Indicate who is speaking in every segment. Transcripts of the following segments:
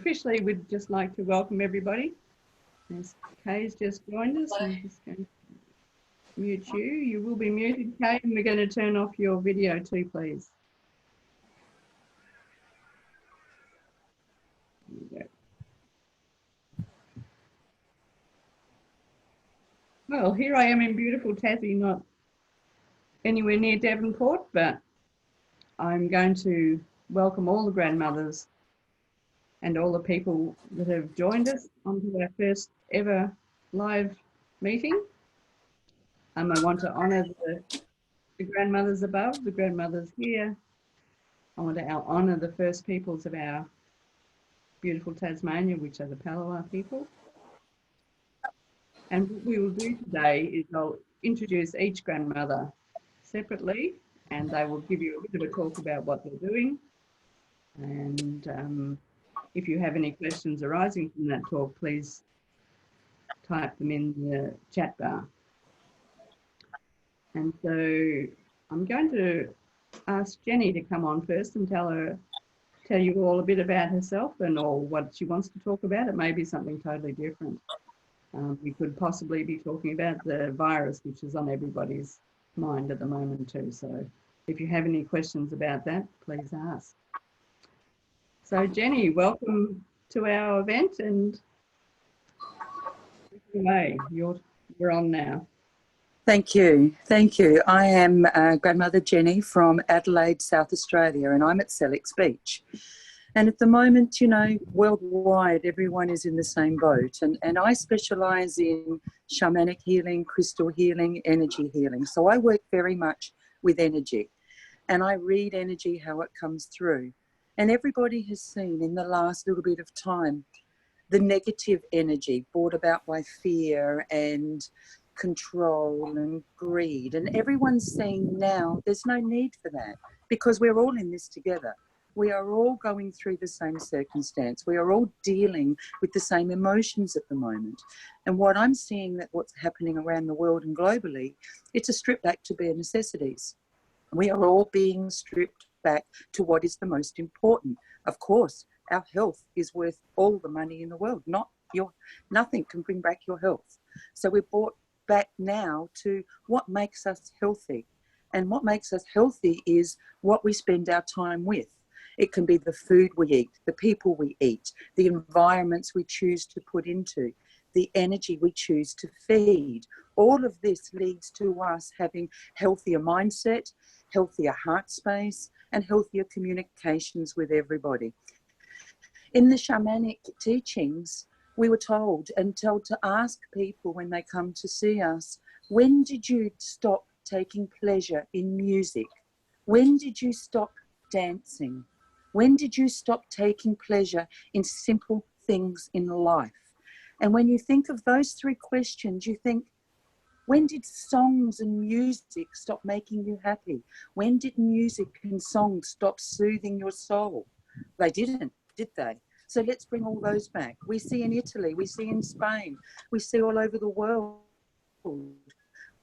Speaker 1: Officially, we'd just like to welcome everybody. As Kay's just joined us, I'm just going to mute you. You will be muted, Kay, and we're going to turn off your video too, please. There we go. Well, here I am in beautiful Tassie, not anywhere near Devonport, but I'm going to welcome all the grandmothers and all the people that have joined us onto our first ever live meeting. I want to honour the grandmothers above, the grandmothers here. I want to honour the first peoples of our beautiful Tasmania, which are the Palawa people. And what we will do today is I'll introduce each grandmother separately, and they will give you a bit of a talk about what they're doing. And if you have any questions arising from that talk, please type them in the chat bar. And so I'm going to ask Jenny to come on first and tell you all a bit about herself and all what she wants to talk about. It may be something totally different. We could possibly be talking about the virus, which is on everybody's mind at the moment too. So if you have any questions about that, please ask. So Jenny, welcome to our event, and you're on now.
Speaker 2: Thank you. Thank you. I am Grandmother Jenny from Adelaide, South Australia, and I'm at Sellex Beach. And at the moment, you know, worldwide, everyone is in the same boat. And I specialise in shamanic healing, crystal healing, energy healing. So I work very much with energy. And I read energy, how it comes through. And everybody has seen in the last little bit of time the negative energy brought about by fear and control and greed. And everyone's saying now there's no need for that because we're all in this together. We are all going through the same circumstance. We are all dealing with the same emotions at the moment. And what I'm seeing that what's happening around the world and globally, it's a strip back to bare necessities. We are all being stripped back to what is the most important. Of course, our health is worth all the money in the world. Nothing can bring back your health. So we're brought back now to what makes us healthy. And what makes us healthy is what we spend our time with. It can be the food we eat, the people we eat, the environments we choose to put into, the energy we choose to feed. All of this leads to us having healthier mindset, healthier heart space, and healthier communications with everybody. In the shamanic teachings, we were told to ask people when they come to see us, when did you stop taking pleasure in music? When did you stop dancing? When did you stop taking pleasure in simple things in life? And when you think of those three questions, you think, when did songs and music stop making you happy? When did music and songs stop soothing your soul? They didn't, did they? So let's bring all those back. We see in Italy, we see in Spain, we see all over the world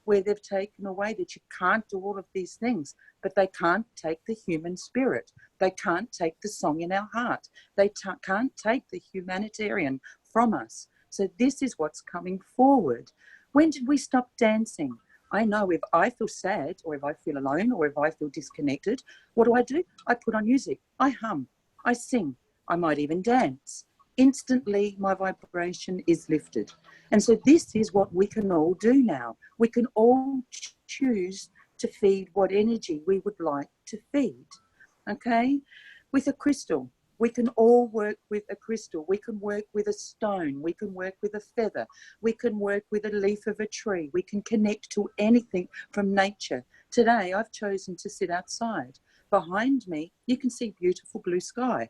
Speaker 2: where they've taken away that you can't do all of these things, but they can't take the human spirit. They can't take the song in our heart. They can't take the humanitarian from us. So this is what's coming forward. When did we stop dancing? I know if I feel sad or if I feel alone or if I feel disconnected, what do? I put on music. I hum. I sing. I might even dance. Instantly, my vibration is lifted. And so this is what we can all do now. We can all choose to feed what energy we would like to feed, okay? With a crystal, we can all work with a crystal. We can work with a stone. We can work with a feather. We can work with a leaf of a tree. We can connect to anything from nature. Today, I've chosen to sit outside. Behind me, you can see beautiful blue sky.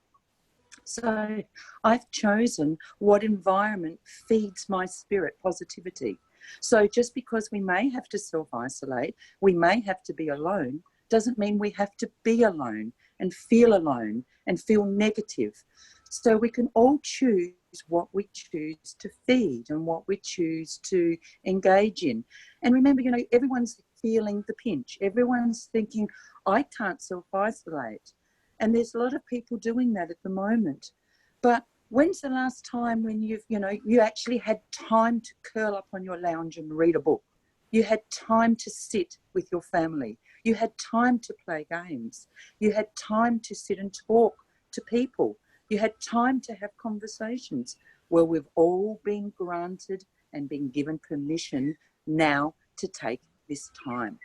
Speaker 2: So I've chosen what environment feeds my spirit positivity. So just because we may have to self-isolate, we may have to be alone, doesn't mean we have to be alone and feel negative. So we can all choose what we choose to feed and what we choose to engage in. And remember, you know, everyone's feeling the pinch. Everyone's thinking, I can't self-isolate. And there's a lot of people doing that at the moment. But When's the last time when you actually had time to curl up on your lounge and read a book? You had time to sit with your family. You had time to play games. You had time to sit and talk to people. You had time to have conversations. Well, we've all been granted and been given permission now to take this time.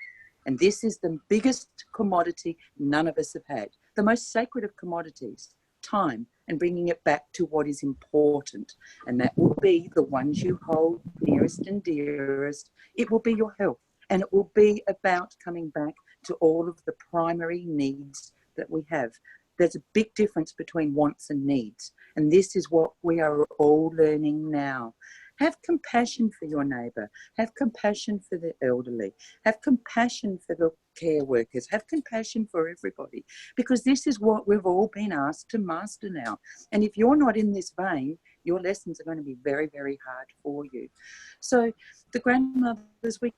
Speaker 2: And this is the biggest commodity none of us have had. The most sacred of commodities, time, and bringing it back to what is important. And that will be the ones you hold nearest and dearest. It will be your health. And it will be about coming back to all of the primary needs that we have. There's a big difference between wants and needs. And this is what we are all learning now. Have compassion for your neighbour. Have compassion for the elderly. Have compassion for the care workers. Have compassion for everybody. Because this is what we've all been asked to master now. And if you're not in this vein, your lessons are going to be very, very hard for you. So the grandmothers, we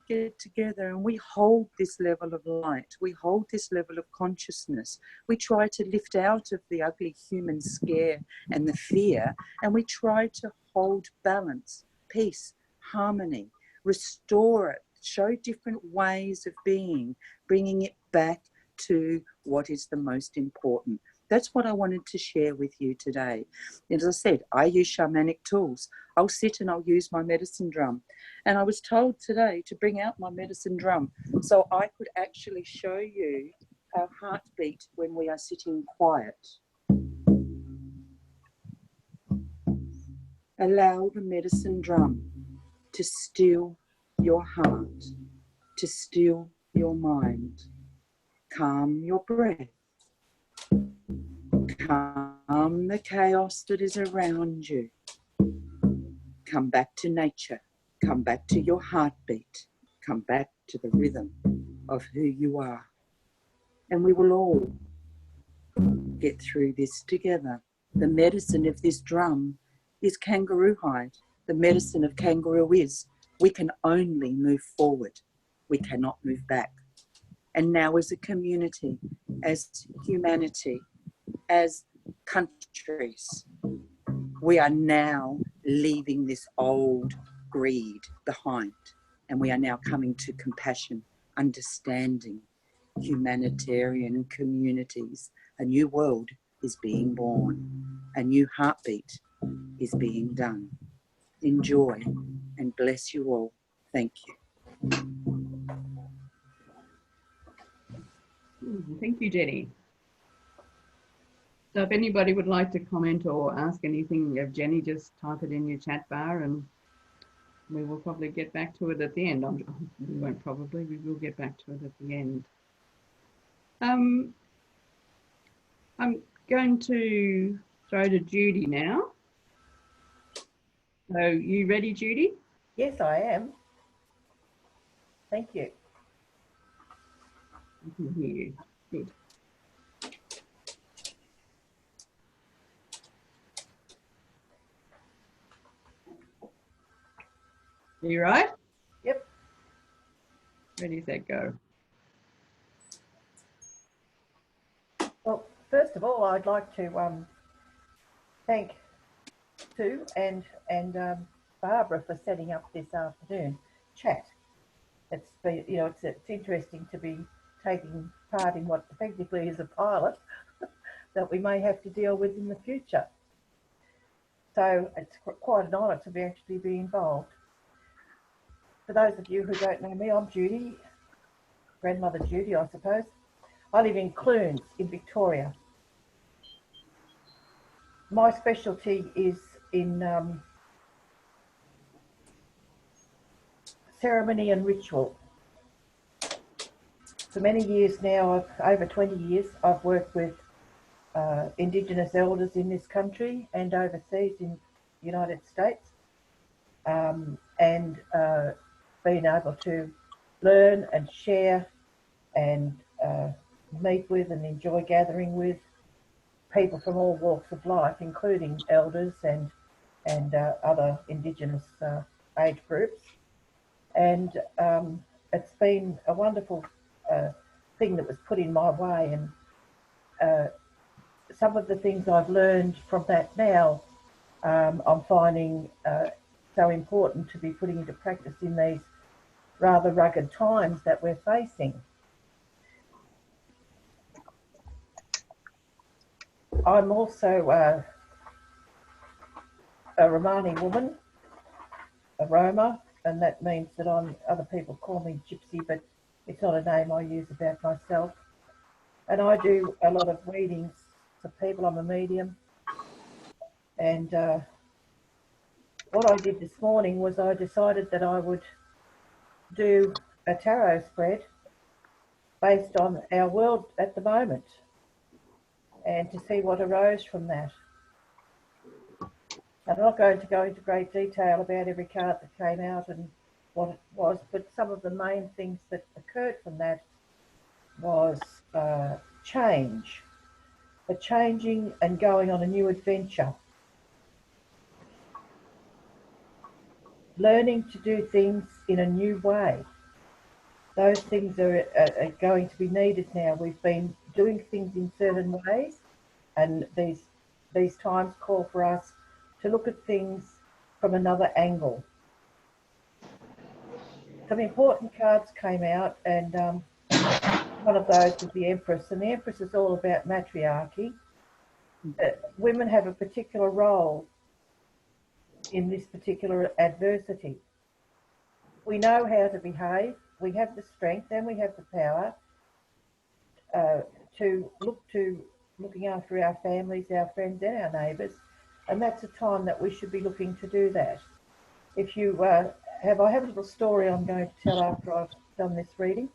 Speaker 2: get together and we hold this level of light. We hold this level of consciousness. We try to lift out of the ugly human scare and the fear, and we try to hold balance, peace, harmony, restore it, show different ways of being, bringing it back to what is the most important. That's what I wanted to share with you today. As I said, I use shamanic tools. I'll sit and I'll use my medicine drum. And I was told today to bring out my medicine drum so I could actually show you our heartbeat when we are sitting quiet. Allow the medicine drum to still your heart, to still your mind. Calm your breath. Calm the chaos that is around you. Come back to nature. Come back to your heartbeat. Come back to the rhythm of who you are. And we will all get through this together. The medicine of this drum is kangaroo hide. The medicine of kangaroo is we can only move forward. We cannot move back. And now as a community, as humanity, as countries, we are now leaving this old greed behind, and we are now coming to compassion, understanding, humanitarian communities. A new world is being born. A new heartbeat is being done. Enjoy and bless you all. Thank you.
Speaker 1: Thank you, Jenny. So if anybody would like to comment or ask anything of Jenny, just type it in your chat bar and we will probably get back to it at the end. We won't probably, we will get back to it at the end. I'm going to throw to Judy now. So you ready, Judy?
Speaker 3: Yes, I am. Thank you.
Speaker 1: I can hear you. Good. Are you right?
Speaker 3: Yep.
Speaker 1: Ready, set, go.
Speaker 3: Well, first of all, I'd like to thank Sue and Barbara for setting up this afternoon chat. It's been, it's interesting to be taking part in what effectively is a pilot that we may have to deal with in the future. So it's quite an honour to actually be involved. For those of you who don't know me, I'm Judy, Grandmother Judy, I suppose. I live in Clunes in Victoria. My specialty is in ceremony and ritual. For many years now, over 20 years, I've worked with Indigenous elders in this country and overseas in the United States, and been able to learn and share and meet with and enjoy gathering with people from all walks of life, including elders and other Indigenous age groups. And it's been a wonderful thing that was put in my way, and some of the things I've learned from that now I'm finding so important to be putting into practice in these rather rugged times that we're facing. I'm also a Romani woman, a Roma, and that means that other people call me Gypsy, but it's not a name I use about myself. And I do a lot of readings for people. I'm a medium. And what I did this morning was I decided that I would do a tarot spread based on our world at the moment and to see what arose from that. I'm not going to go into great detail about every card that came out and what it was, but some of the main things that occurred from that was change, a changing and going on a new adventure, learning to do things in a new way. Those things are going to be needed now. We've been doing things in certain ways, and these times call for us to look at things from another angle. Some important cards came out, and one of those was the Empress, and the Empress is all about matriarchy. Women have a particular role in this particular adversity. We know how to behave, we have the strength and we have the power to looking after our families, our friends and our neighbours, and that's a time that we should be looking to do that. If you I have a little story I'm going to tell after I've done this reading.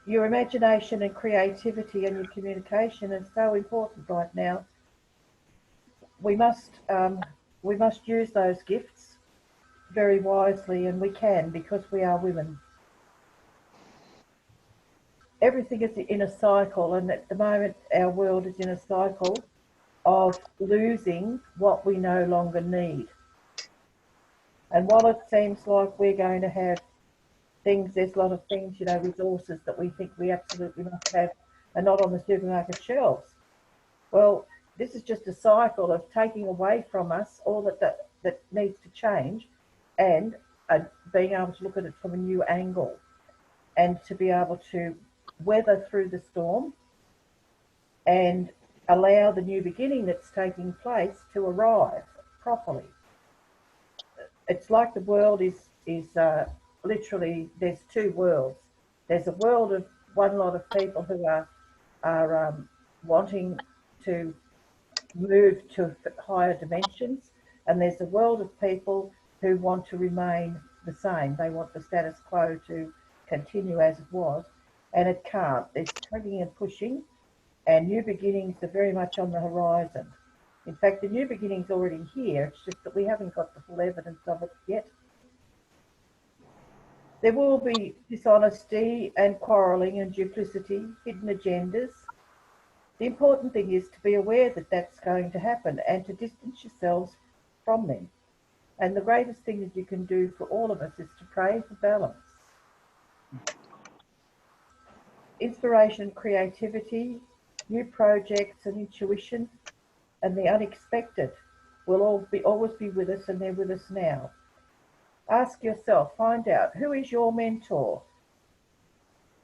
Speaker 3: Your imagination and creativity and your communication is so important right now. We must use those gifts very wisely, and we can, because we are women. Everything is in a cycle, and at the moment our world is in a cycle of losing what we no longer need. And while it seems like we're going to have things, there's a lot of things, resources that we think we absolutely must have are not on the supermarket shelves. Well, this is just a cycle of taking away from us all that needs to change, and being able to look at it from a new angle and to be able to weather through the storm and allow the new beginning that's taking place to arrive properly. It's like the world is literally, there's two worlds. There's a world of one lot of people who are wanting to move to higher dimensions, and there's a world of people who want to remain the same. They want the status quo to continue as it was, and it can't. There's tugging and pushing, and new beginnings are very much on the horizon. In fact, the new beginning's already here. It's just that we haven't got the full evidence of it yet. There will be dishonesty and quarrelling and duplicity, hidden agendas. The important thing is to be aware that that's going to happen and to distance yourselves from them. And the greatest thing that you can do for all of us is to pray for balance. Inspiration, creativity, new projects and intuition and the unexpected will always be with us, and they're with us now. Ask yourself, find out, who is your mentor?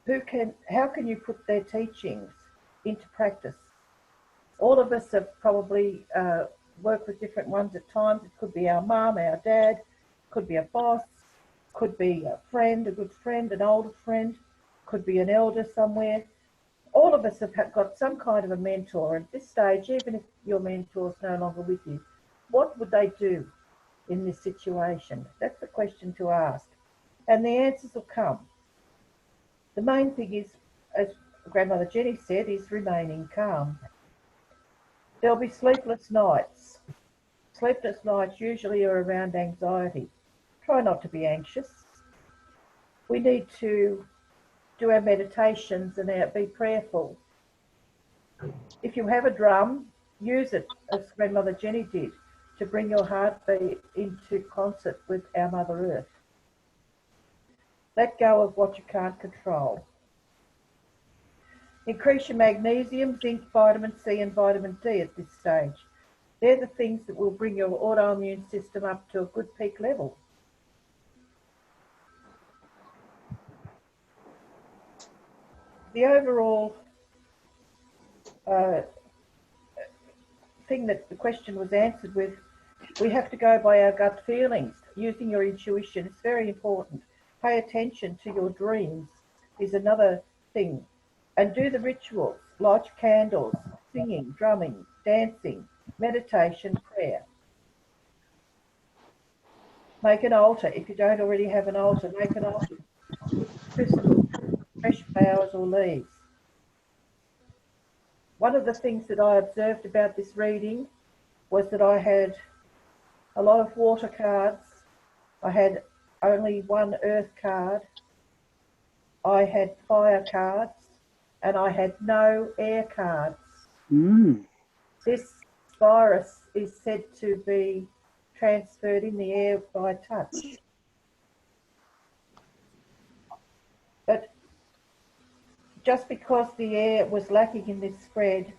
Speaker 3: How can you put their teachings into practice? All of us have probably worked with different ones at times. It could be our mum, our dad, could be a boss, could be a friend, a good friend, an older friend, could be an elder somewhere. All of us have got some kind of a mentor. At this stage, even if your mentor is no longer with you, what would they do in this situation? That's the question to ask. And the answers will come. The main thing is, as Grandmother Jenny said, is remaining calm. There'll be sleepless nights. Sleepless nights usually are around anxiety. Try not to be anxious. We need to do our meditations and be prayerful. If you have a drum, use it, as Grandmother Jenny did, to bring your heartbeat into concert with our Mother Earth. Let go of what you can't control. Increase your magnesium, zinc, vitamin C and vitamin D at this stage. They're the things that will bring your autoimmune system up to a good peak level. The overall thing that the question was answered with, we have to go by our gut feelings. Using your intuition is very important. Pay attention to your dreams is another thing. And do the rituals, light candles, singing, drumming, dancing, meditation, prayer. Make an altar. If you don't already have an altar, make an altar. Crystals, fresh flowers or leaves. One of the things that I observed about this reading was that I had a lot of water cards. I had only one earth card. I had fire cards, and I had no air cards. This virus is said to be transferred in the air by touch. But just because the air was lacking in this spread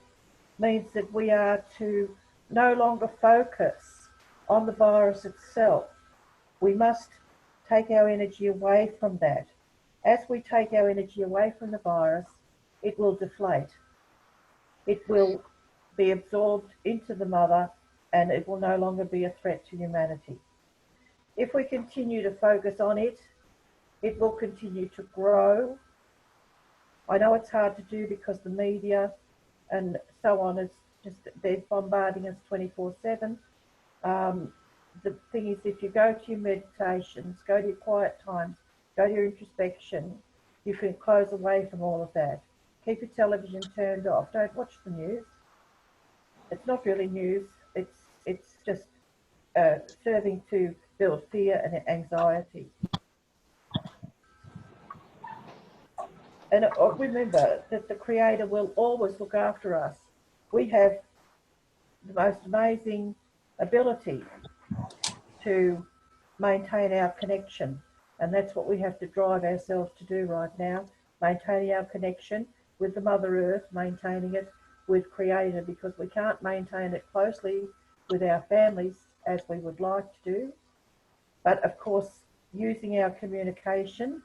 Speaker 3: means that we are to no longer focus on the virus itself. We must take our energy away from that. As we take our energy away from the virus, it will deflate. It will be absorbed into the mother, and it will no longer be a threat to humanity. If we continue to focus on it, it will continue to grow. I know it's hard to do because the media and so on is just, they're bombarding us 24/7. The thing is, if you go to your meditations, go to your quiet times, go to your introspection, you can close away from all of that. Keep your television turned off. Don't watch the news. It's not really news. It's just serving to build fear and anxiety. And remember that the Creator will always look after us. We have the most amazing ability to maintain our connection, and that's what we have to drive ourselves to do right now, maintaining our connection with the Mother Earth, maintaining it with Creator, because we can't maintain it closely with our families as we would like to do. But of course, using our communication,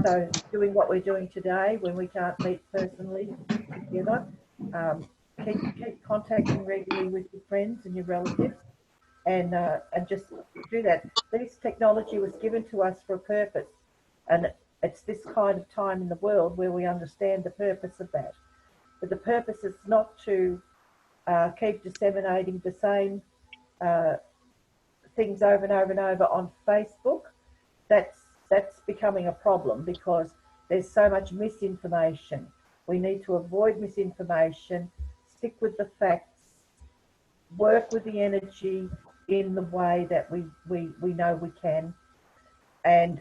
Speaker 3: so doing what we're doing today when we can't meet personally together, keep contacting regularly with your friends and your relatives, and just do that. This technology was given to us for a purpose, and it's this kind of time in the world where we understand the purpose of that. But the purpose is not to keep disseminating the same things over and over and over on Facebook. That's becoming a problem because there's so much misinformation. We need to avoid misinformation, stick with the facts, work with the energy in the way that we know we can, and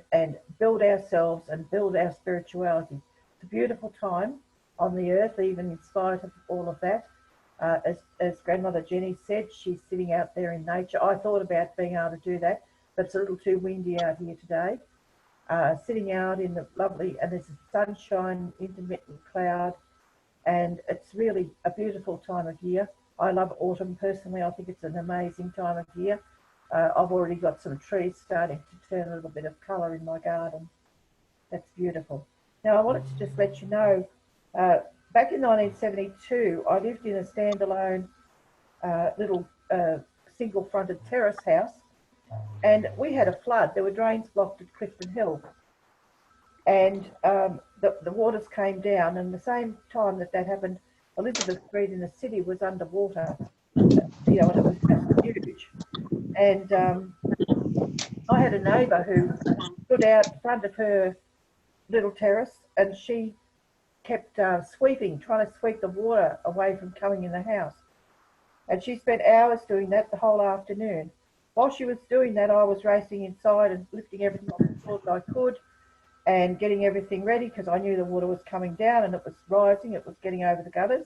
Speaker 3: build ourselves and build our spirituality. It's a beautiful time on the earth, even in spite of all of that. As Grandmother Jenny said, she's sitting out there in nature. I thought about being able to do that, but it's a little too windy out here today. Sitting out in the lovely, and there's sunshine, intermittent cloud, and it's really a beautiful time of year. I love autumn personally. I think it's an amazing time of year. I've already got some trees starting to turn a little bit of colour in my garden. That's beautiful. Now I wanted to just let you know, back in 1972, I lived in a standalone little single-fronted terrace house, and we had a flood. There were drains blocked at Clifton Hill, and the waters came down, and the same time that happened, Elizabeth Street in the city was underwater, and it was just huge. And I had a neighbour who stood out front of her little terrace, and she kept trying to sweep the water away from coming in the house. And she spent hours doing that the whole afternoon. While she was doing that, I was racing inside and lifting everything off the floor that I could and getting everything ready because I knew the water was coming down and it was rising, it was getting over the gutters.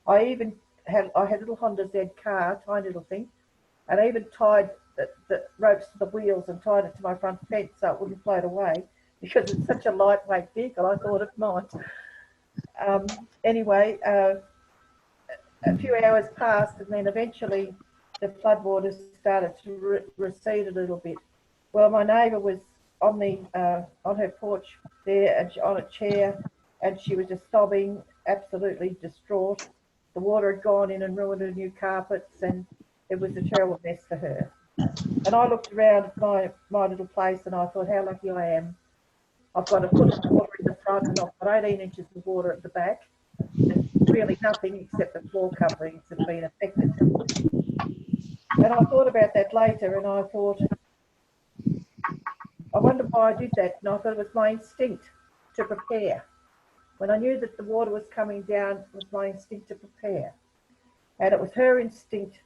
Speaker 3: I had a little Honda Z car, tiny little thing, and I even tied the ropes to the wheels and tied it to my front fence so it wouldn't float away because it's such a lightweight vehicle. I thought it might. Anyway, a few hours passed, and then eventually the floodwaters started to recede a little bit. Well, my neighbour was on her porch there, and on a chair, and she was just sobbing, absolutely distraught. The water had gone in and ruined her new carpets, and it was a terrible mess for her. And I looked around at my little place, and I thought, how lucky I am. I've got a foot of water in the front, and I've got 18 inches of water at the back. Really nothing except the floor coverings have been affected. And I thought about that later, and I thought, I wonder why I did that. And I thought it was my instinct to prepare. When I knew that the water was coming down, it was my instinct to prepare. And it was her instinct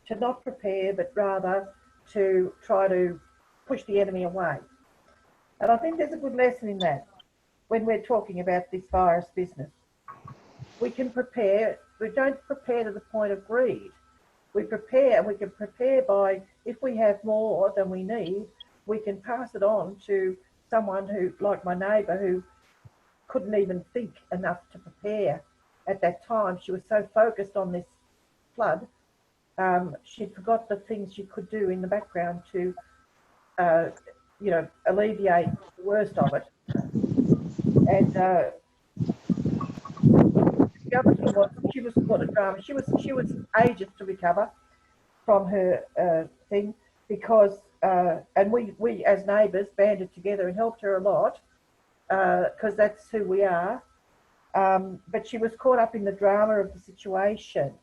Speaker 3: to not prepare, but rather to try to push the enemy away. And I think there's a good lesson in that when we're talking about this virus business. We can prepare, we don't prepare to the point of greed. We prepare, and we can prepare by, if we have more than we need, we can pass it on to someone who, like my neighbour, who couldn't even think enough to prepare at that time. She was so focused on this flood, she forgot the things she could do in the background to, alleviate the worst of it. And the other thing was she was caught at drama. She was ages to recover from her thing because and we as neighbours banded together and helped her a lot because that's who we are. But she was caught up in the drama of the situation,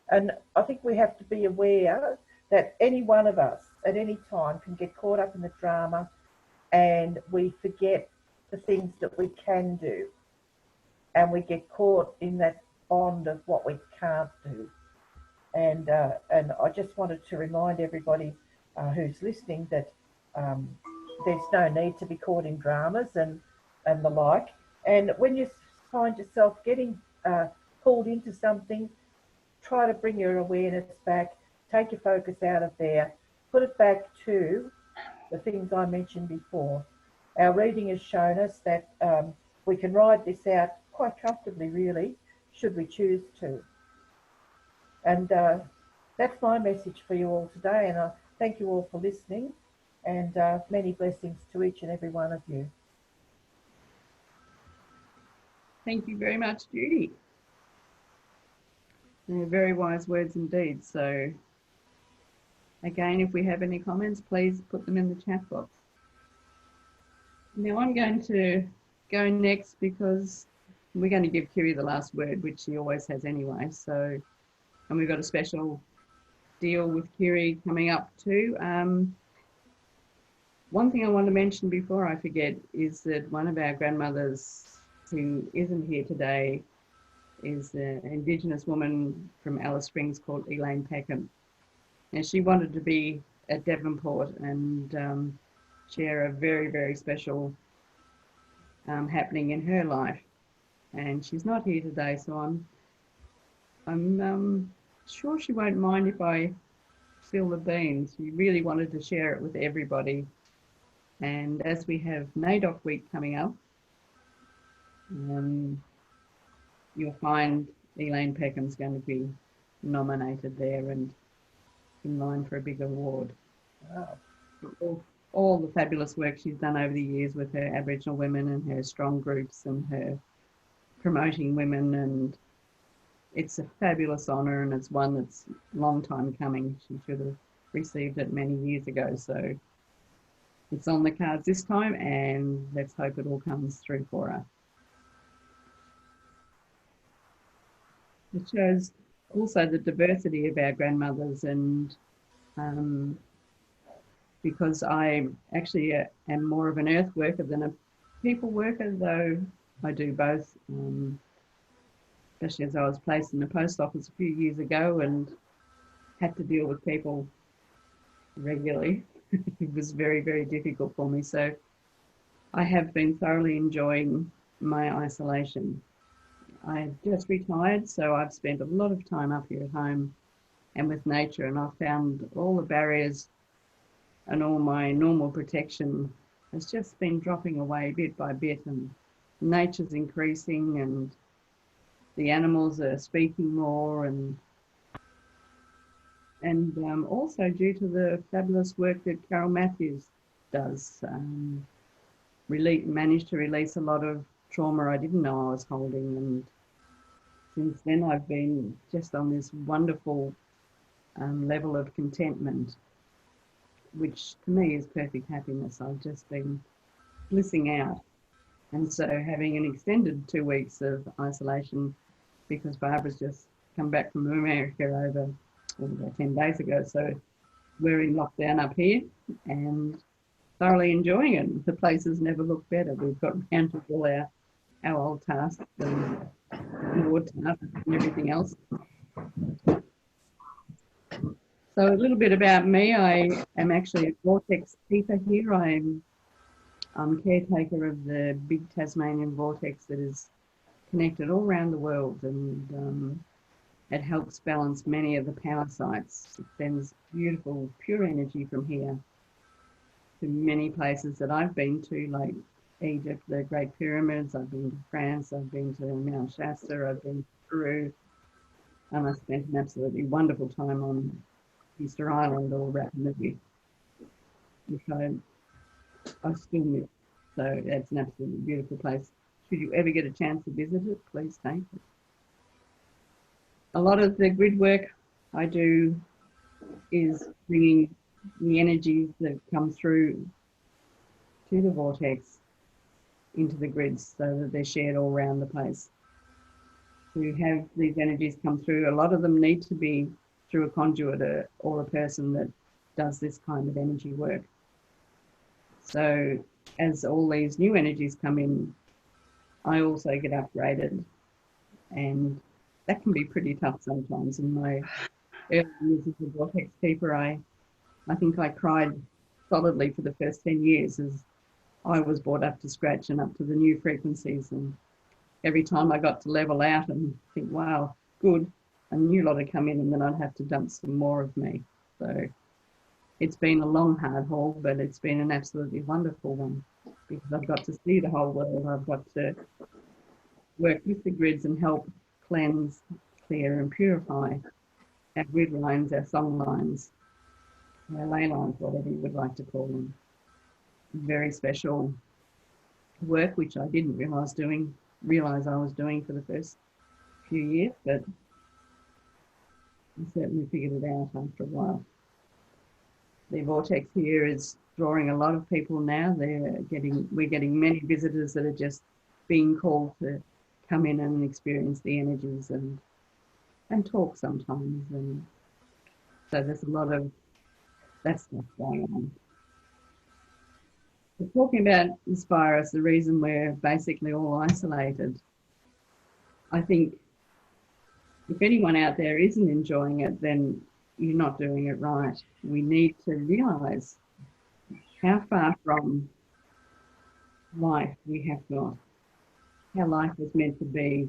Speaker 3: and I think we have to be aware that any one of us at any time can get caught up in the drama, and we forget the things that we can do. And we get caught in that bond of what we can't do. And I just wanted to remind everybody who's listening that there's no need to be caught in dramas and the like. And when you find yourself getting pulled into something, try to bring your awareness back, take your focus out of there, put it back to the things I mentioned before. Our reading has shown us that we can ride this out quite comfortably, really, should we choose to. And that's my message for you all today, and I thank you all for listening, and many blessings to each and every one of you.
Speaker 1: Thank you very much, Judy. They're very wise words indeed. So again, if we have any comments, please put them in the chat box. Now I'm going to go next because we're going to give Kiri the last word, which she always has anyway. So, and we've got a special deal with Kiri coming up too. One thing I want to mention before I forget is that one of our grandmothers who isn't here today is an Indigenous woman from Alice Springs called Elaine Peckham. And she wanted to be at Devonport and share a very, very special happening in her life. And she's not here today, so I'm sure she won't mind if I spill the beans. She really wanted to share it with everybody. And as we have NAIDOC Week coming up, you'll find Elaine Peckham's going to be nominated there and in line for a big award. Wow. All the fabulous work she's done over the years with her Aboriginal women and her strong groups and her promoting women, and it's a fabulous honour, and it's one that's a long time coming. She should have received it many years ago, so it's on the cards this time, and let's hope it all comes through for her. It shows also the diversity of our grandmothers, and because I actually am more of an earth worker than a people worker, though I do both, especially as I was placed in the post office a few years ago and had to deal with people regularly. It was very, very difficult for me. So I have been thoroughly enjoying my isolation. I just retired, so I've spent a lot of time up here at home and with nature, and I've found all the barriers and all my normal protection has just been dropping away bit by bit, and nature's increasing, and the animals are speaking more, and also due to the fabulous work that Carol Matthews does, managed to release a lot of trauma I didn't know I was holding, and since then I've been just on this wonderful level of contentment, which to me is perfect happiness. I've just been blissing out. And so having an extended 2 weeks of isolation, because Barbara's just come back from America over 10 days ago, so we're in lockdown up here and thoroughly enjoying it. The place has never looked better. We've got round to all our old tasks and more tasks and everything else. So a little bit about me. I am actually a vortex keeper here. I'm caretaker of the big Tasmanian vortex that is connected all around the world, and it helps balance many of the power sites. It sends beautiful, pure energy from here to many places that I've been to, like Egypt, the Great Pyramids. I've been to France, I've been to Mount Shasta, I've been to Peru, and I spent an absolutely wonderful time on Easter Island or Rapa Nui, which I still miss. So it's an absolutely beautiful place. Should you ever get a chance to visit it, please take it. A lot of the grid work I do is bringing the energies that come through to the vortex into the grids so that they're shared all around the place. To have these energies come through, a lot of them need to be through a conduit or a person that does this kind of energy work. So as all these new energies come in, I also get upgraded, and that can be pretty tough sometimes. In my early years as a vortex keeper, I think I cried solidly for the first 10 years as I was brought up to scratch and up to the new frequencies. And every time I got to level out and think, wow, good, a new lot would come in, and then I'd have to dump some more of me. So it's been a long, hard haul, but it's been an absolutely wonderful one, because I've got to see the whole world. I've got to work with the grids and help cleanse, clear and purify our grid lines, our song lines, our ley lines, whatever you would like to call them. Very special work, which I didn't realise I was doing for the first few years, but I certainly figured it out after a while. The vortex here is drawing a lot of people now. We're getting many visitors that are just being called to come in and experience the energies and talk sometimes. And so there's a lot of that stuff going on. We're talking about this virus, the reason we're basically all isolated. I think if anyone out there isn't enjoying it, then you're not doing it right. We need to realise how far from life we have got, how life was meant to be.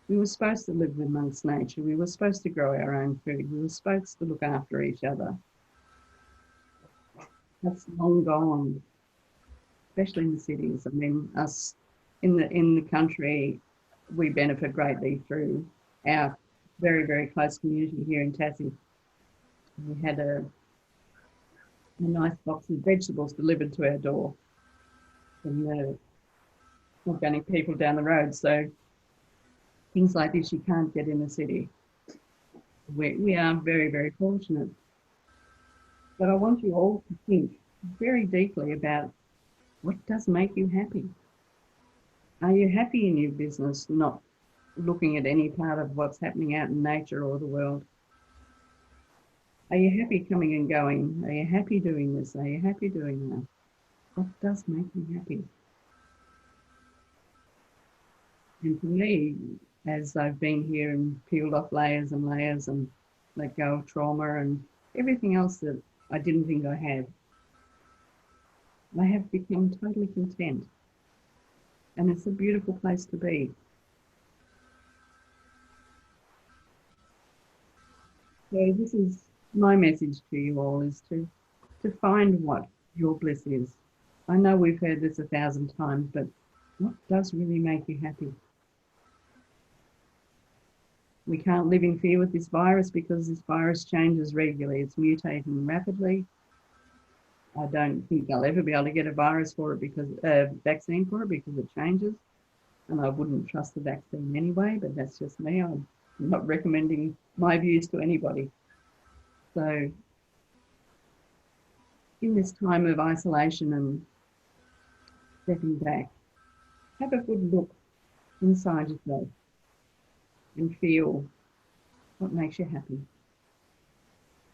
Speaker 1: We were supposed to live amongst nature. We were supposed to grow our own food. We were supposed to look after each other. That's long gone, especially in the cities. I mean, us in the country, we benefit greatly through our very, very close community here in Tassie. We had a nice box of vegetables delivered to our door from the organic people down the road. So things like this you can't get in the city. We are very, very fortunate. But I want you all to think very deeply about what does make you happy. Are you happy in your business, not looking at any part of what's happening out in nature or the world? Are you happy coming and going? Are you happy doing this? Are you happy doing that? What does make you happy? And for me, as I've been here and peeled off layers and layers and let go of trauma and everything else that I didn't think I had, I have become totally content. And it's a beautiful place to be. So this is my message to you all, is to find what your bliss is. I know we've heard this 1,000 times, but what does really make you happy? We can't live in fear with this virus because this virus changes regularly. It's mutating rapidly. I don't think I'll ever be able to get a virus for it because vaccine for it because it changes. And I wouldn't trust the vaccine anyway, but that's just me. I'm not recommending my views to anybody. So in this time of isolation and stepping back, have a good look inside yourself and feel what makes you happy.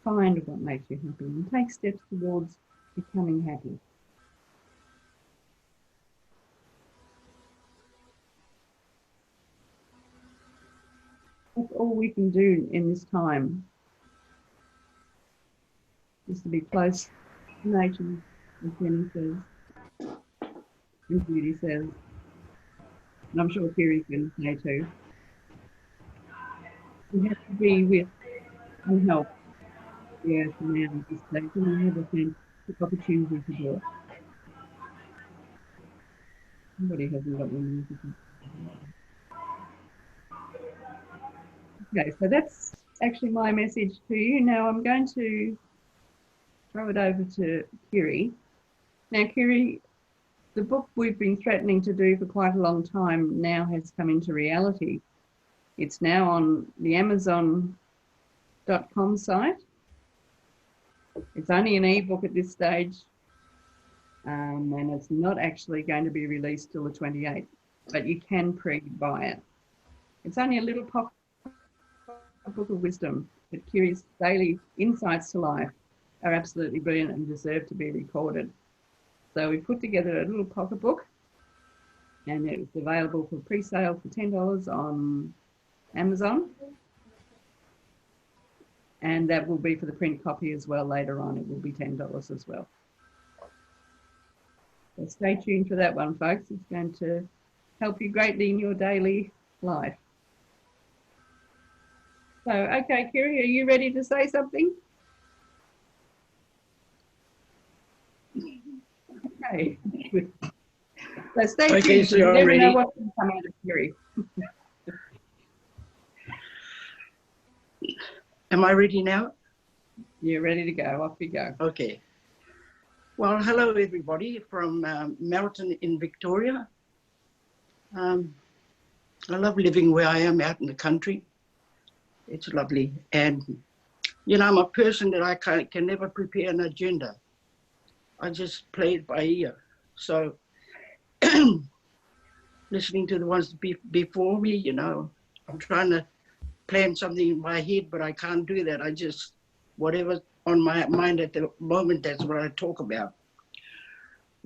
Speaker 1: Find what makes you happy and take steps towards becoming happy. That's all we can do in this time, is to be close to nature, as Jenny says, and Judy says, and I'm sure Kiri can say too. We have to be with and help the earth now at this stage, and we have a fantastic opportunity to do it. Somebody hasn't got their music on. Okay, so that's actually my message to you. Now I'm going to throw it over to Kiri. Now, Kiri, the book we've been threatening to do for quite a long time now has come into reality. It's now on the Amazon.com site. It's only an ebook at this stage, and it's not actually going to be released till the 28th, but you can pre-buy it. It's only a little pocket book of wisdom, but Kiri's daily insights to life are absolutely brilliant and deserve to be recorded. So we put together a little pocket book, and it's available for pre-sale for $10 on Amazon. And that will be for the print copy as well later on. It will be $10 as well. So stay tuned for that one, folks. It's going to help you greatly in your daily life. So, okay, Kiri, are you ready to say something? Okay. So stay tuned.
Speaker 4: Okay, so
Speaker 1: you never
Speaker 4: ready?
Speaker 1: know what's going to come out of Kiri.
Speaker 4: Am I ready now?
Speaker 1: You're ready to go. Off you go.
Speaker 4: Okay. Well, hello everybody from Melton in Victoria. I love living where I am out in the country. It's lovely. And, you know, I'm a person that I can never prepare an agenda. I just play it by ear. So listening to the ones before me, you know, I'm trying to plan something in my head, but I can't do that. I just, whatever's on my mind at the moment, that's what I talk about.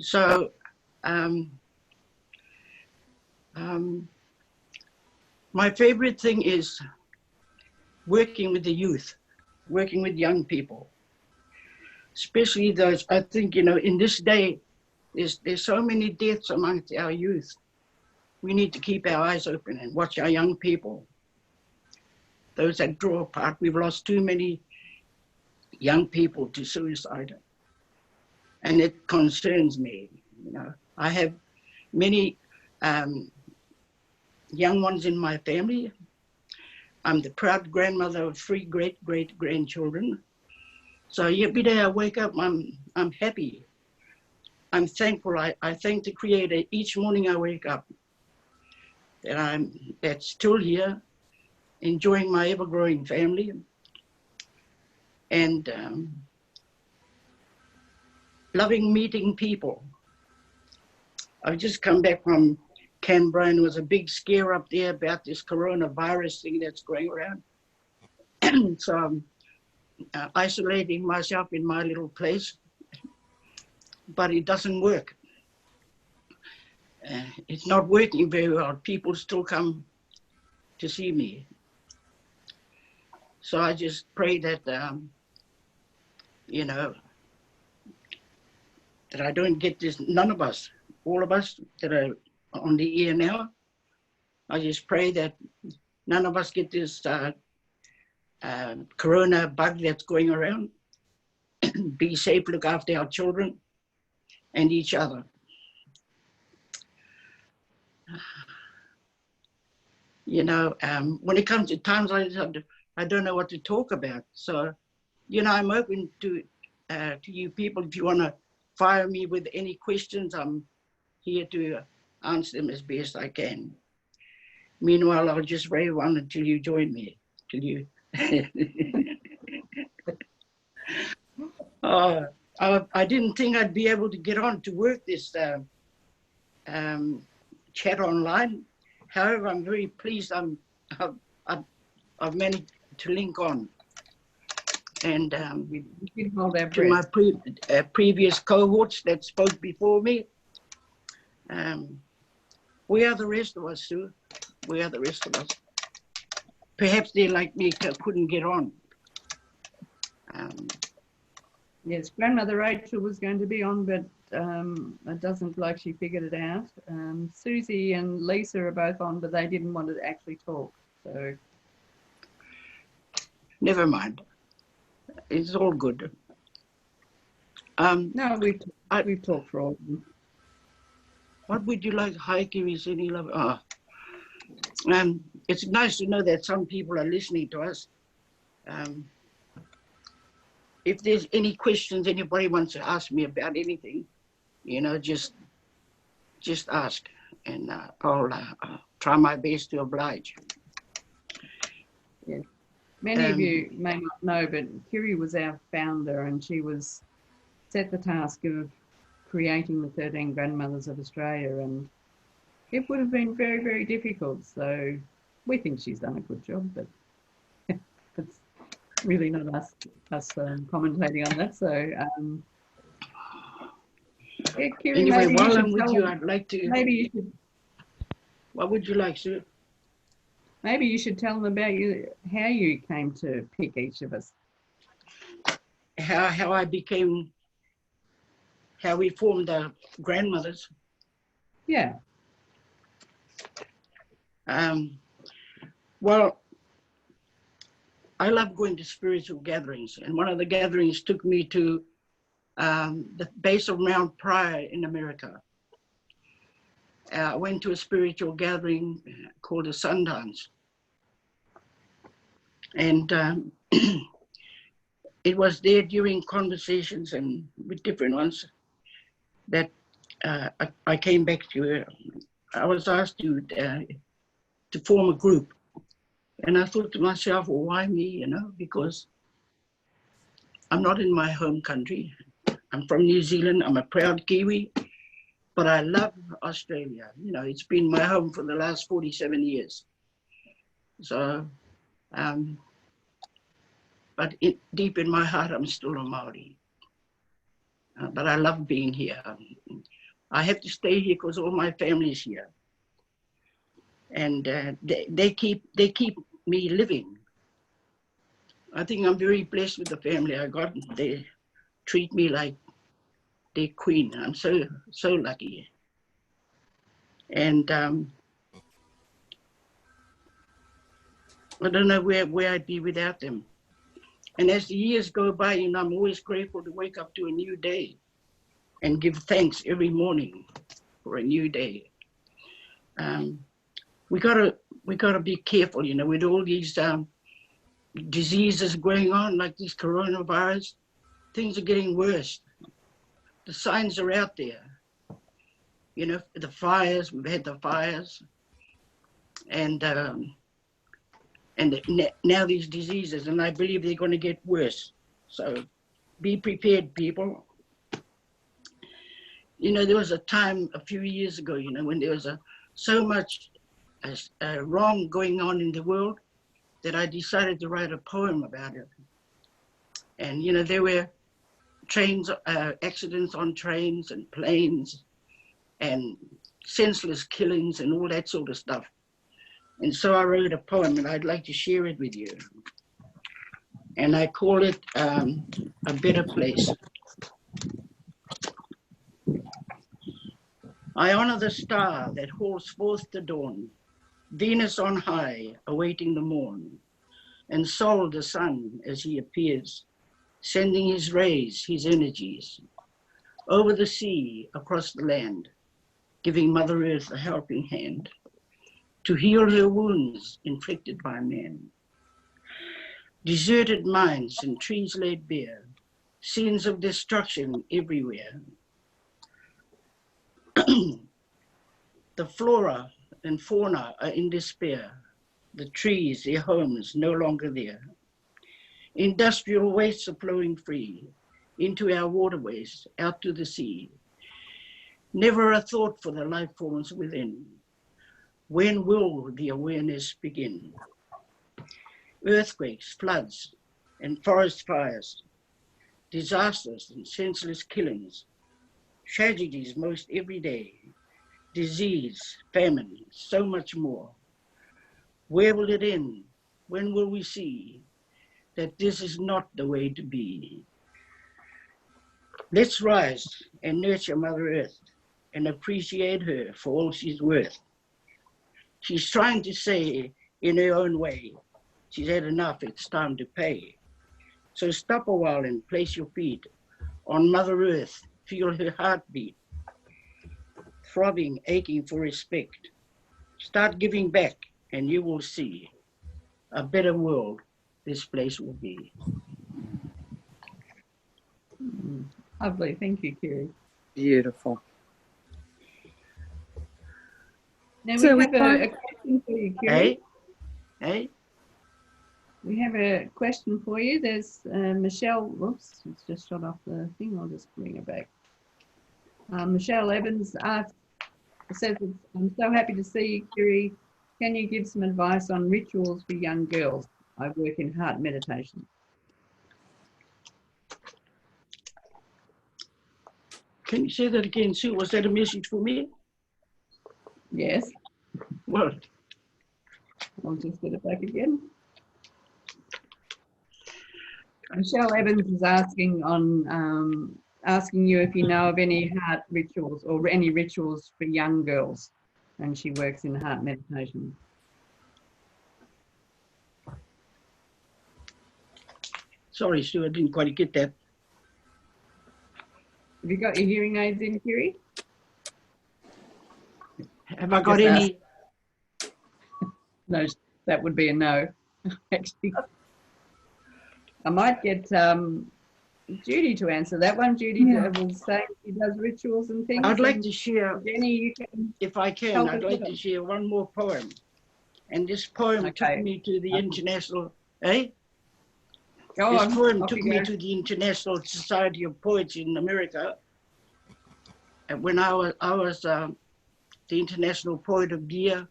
Speaker 4: So, my favorite thing is working with the youth, working with young people, especially those, I think, you know, in this day, there's so many deaths amongst our youth. We need to keep our eyes open and watch our young people. Those that draw apart, we've lost too many young people to suicide. And it concerns me, you know. I have many young ones in my family. I'm the proud grandmother of 3 great-great-grandchildren. So every day I wake up, I'm happy. I'm thankful. I thank the Creator each morning I wake up that that's still here, enjoying my ever-growing family. And loving meeting people. I've just come back from Canberra, and there was a big scare up there about this coronavirus thing that's going around. So I'm isolating myself in my little place, but it doesn't work. It's not working very well. People still come to see me. So I just pray that, you know, that I don't get this, none of us, all of us that are on the air now, I just pray that none of us get this corona bug that's going around. Be safe, look after our children and each other. when it comes to times like this, I don't know what to talk about. So, I'm open to you people. If you want to fire me with any questions, I'm here to answer them as best I can. Meanwhile, I'll just rave on until you join me. Till you. I didn't think I'd be able to get on to work this chat online. However, I'm very pleased I've managed to link on. And to my previous cohorts that spoke before me, we are the rest of us, Sue. We are the rest of us. Perhaps they, like me, couldn't get on.
Speaker 1: Yes, Grandmother Rachel was going to be on, but it doesn't look like she figured it out. Susie and Lisa are both on, but they didn't want to actually talk. So
Speaker 4: never mind. It's all good.
Speaker 1: No, we've talked for all of them.
Speaker 4: What would you like? Hi, Kiwi, any love? It's nice to know that some people are listening to us. If there's any questions anybody wants to ask me about anything, just ask, and I'll try my best to oblige.
Speaker 1: Yeah. Many of you may not know, but Kiri was our founder, and she was set the task of creating the 13 Grandmothers of Australia, and it would have been very, very difficult. So we think she's done a good job, but it's really not us commentating on that. So yeah, Kiri,
Speaker 4: anyway,
Speaker 1: maybe
Speaker 4: while I'm with you, I'd like to.
Speaker 1: Maybe you should.
Speaker 4: What would you like, sir?
Speaker 1: Maybe you should tell them about how you came to pick each of us.
Speaker 4: How we formed the Grandmothers.
Speaker 1: Yeah.
Speaker 4: Well, I love going to spiritual gatherings, and one of the gatherings took me to the base of Mount Pryor in America. I went to a spiritual gathering called the Sundance, and it was there during conversations and with different ones that I came back to. I was asked to form a group, and I thought to myself, well, why me? Because I'm not in my home country. I'm from New Zealand. I'm a proud Kiwi, but I love Australia. It's been my home for the last 47 years. So, but deep in my heart, I'm still a Māori. But I love being here. I have to stay here because all my family's here, and they keep me living. I think I'm very blessed with the family I got. They treat me like their queen. I'm so lucky. And I don't know where I'd be without them. And as the years go by, I'm always grateful to wake up to a new day and give thanks every morning for a new day. We gotta be careful, with all these diseases going on, like this coronavirus. Things are getting worse. The signs are out there. The fires, we've had the fires, and now these diseases, and I believe they're going to get worse. So be prepared, people. There was a time a few years ago, when there was so much wrong going on in the world that I decided to write a poem about it. And, there were accidents on trains and planes and senseless killings and all that sort of stuff. And so I wrote a poem, and I'd like to share it with you. And I call it A Better Place. I honor the star that holds forth the dawn, Venus on high, awaiting the morn, and Sol the sun as he appears, sending his rays, his energies, over the sea, across the land, giving Mother Earth a helping hand. to heal her wounds inflicted by men. Deserted mines and trees laid bare, scenes of destruction everywhere. The flora and fauna are in despair, the trees, their homes, no longer there. Industrial wastes are flowing free into our waterways, out to the sea. Never a thought for the life forms within. When will the awareness begin? Earthquakes, floods, and forest fires, disasters and senseless killings, tragedies most every day, disease, famine, so much more. Where will it end? When will we see that this is not the way to be? Let's rise and nurture Mother Earth and appreciate her for all she's worth. She's trying to say in her own way, she's had enough, it's time to pay. So stop a while and place your feet on Mother Earth, feel her heartbeat, throbbing, aching for respect. Start giving back and you will see a better world this place will be.
Speaker 1: Lovely, thank you, Kiri.
Speaker 2: Beautiful.
Speaker 1: Now
Speaker 2: So
Speaker 1: we
Speaker 2: we
Speaker 1: have a question for you, Kiri.
Speaker 4: Hey? Hey?
Speaker 1: We have a question for you. There's Michelle, whoops, it's just shot off the thing. I'll just bring it back. Michelle Evans asked, says, I'm so happy to see you, Kiri. Can you give some advice on rituals for young girls? I work in heart meditation.
Speaker 4: Can you say that again, Sue? Was that a message for me?
Speaker 1: Yes,
Speaker 4: What?
Speaker 1: I'll just get it back again. Michelle Evans is asking on asking you if you know of any heart rituals or any rituals for young girls, and she works in heart meditation.
Speaker 4: Sorry, Sue, I didn't quite get that.
Speaker 1: Have you got your hearing aids in, Kiri?
Speaker 4: Have I got
Speaker 1: Just
Speaker 4: any?
Speaker 1: No, that would be a no, actually. I might get Judy to answer that one. Judy was saying she does rituals and things.
Speaker 4: I'd like to share,
Speaker 1: Jenny, you can.
Speaker 4: if I can,
Speaker 1: help
Speaker 4: I'd
Speaker 1: us
Speaker 4: like
Speaker 1: with
Speaker 4: to
Speaker 1: it.
Speaker 4: share one more poem. And this poem
Speaker 1: Okay.
Speaker 4: took me to the international, eh?
Speaker 1: Go
Speaker 4: This
Speaker 1: on.
Speaker 4: poem
Speaker 1: Off
Speaker 4: took
Speaker 1: you
Speaker 4: me
Speaker 1: go.
Speaker 4: to the International Society of Poets in America. And when I was the International Poet of the Year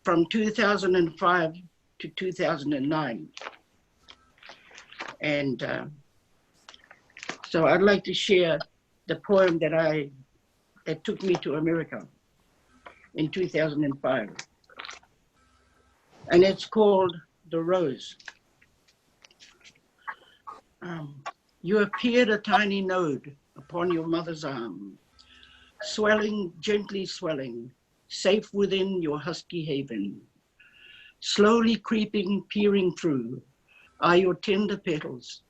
Speaker 4: from 2005 to 2009. And so I'd like to share the poem that took me to America in 2005. And it's called The Rose. You appeared a tiny node upon your mother's arm, swelling, gently swelling, safe within your husky haven. Slowly creeping, peering through, are your tender petals,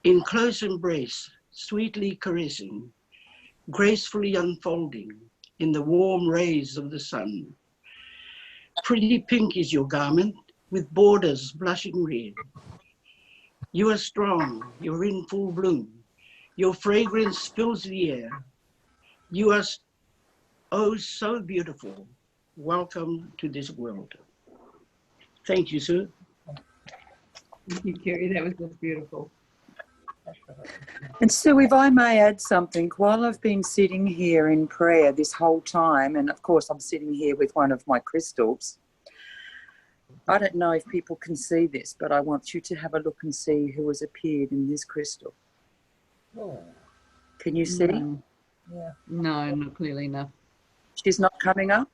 Speaker 4: in close embrace, sweetly caressing, gracefully unfolding in the warm rays of the sun. Pretty pink is your garment, with borders blushing red. You are strong, you're in full bloom. Your fragrance fills the air. You are, oh, so beautiful. Welcome to this world. Thank you, Sue.
Speaker 1: Thank you, Kiri. That was just beautiful.
Speaker 2: And Sue, if I may add something, while I've been sitting here in prayer this whole time, and of course I'm sitting here with one of my crystals, I don't know if people can see this, but I want you to have a look and see who has appeared in this crystal.
Speaker 3: Oh,
Speaker 2: Can you see?
Speaker 1: No,
Speaker 3: yeah.
Speaker 1: no, not clearly enough.
Speaker 2: She's not coming up?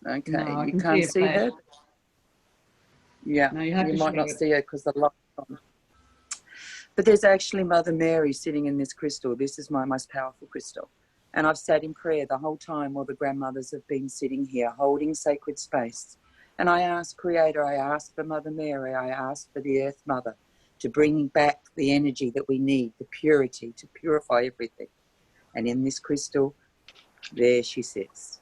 Speaker 2: Okay,
Speaker 1: No, I
Speaker 2: you
Speaker 1: can
Speaker 2: can't
Speaker 1: see
Speaker 2: see
Speaker 1: her.
Speaker 2: her? Yeah,
Speaker 1: No, you have to
Speaker 2: might
Speaker 1: show
Speaker 2: not
Speaker 1: it.
Speaker 2: see her because the light's on. But there's actually Mother Mary sitting in this crystal. This is my most powerful crystal. And I've sat in prayer the whole time while the grandmothers have been sitting here holding sacred space. And I ask Creator, I ask for Mother Mary, I ask for the Earth Mother to bring back the energy that we need, the purity, to purify everything. And in this crystal, there she sits.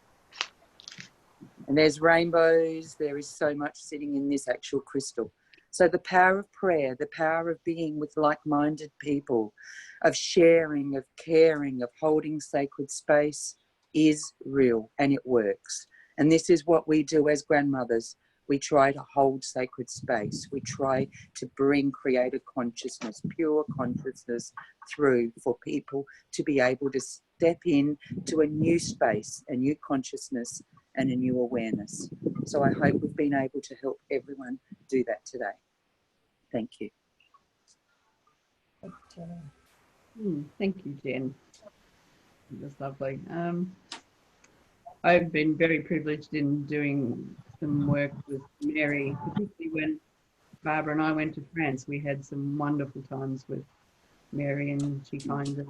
Speaker 2: And there's rainbows. There is so much sitting in this actual crystal. So the power of prayer, the power of being with like-minded people, of sharing, of caring, of holding sacred space is real, and it works. And this is what we do as grandmothers. We try to hold sacred space. We try to bring creative consciousness, pure consciousness through for people to be able to step in to a new space, a new consciousness and a new awareness. So I hope we've been able to help everyone do that today. Thank you.
Speaker 3: Thanks, Jenny.
Speaker 1: Thank you, Jen. That's lovely. I've been very privileged in doing some work with Mary, particularly when Barbara and I went to France. We had some wonderful times with Mary, and she kind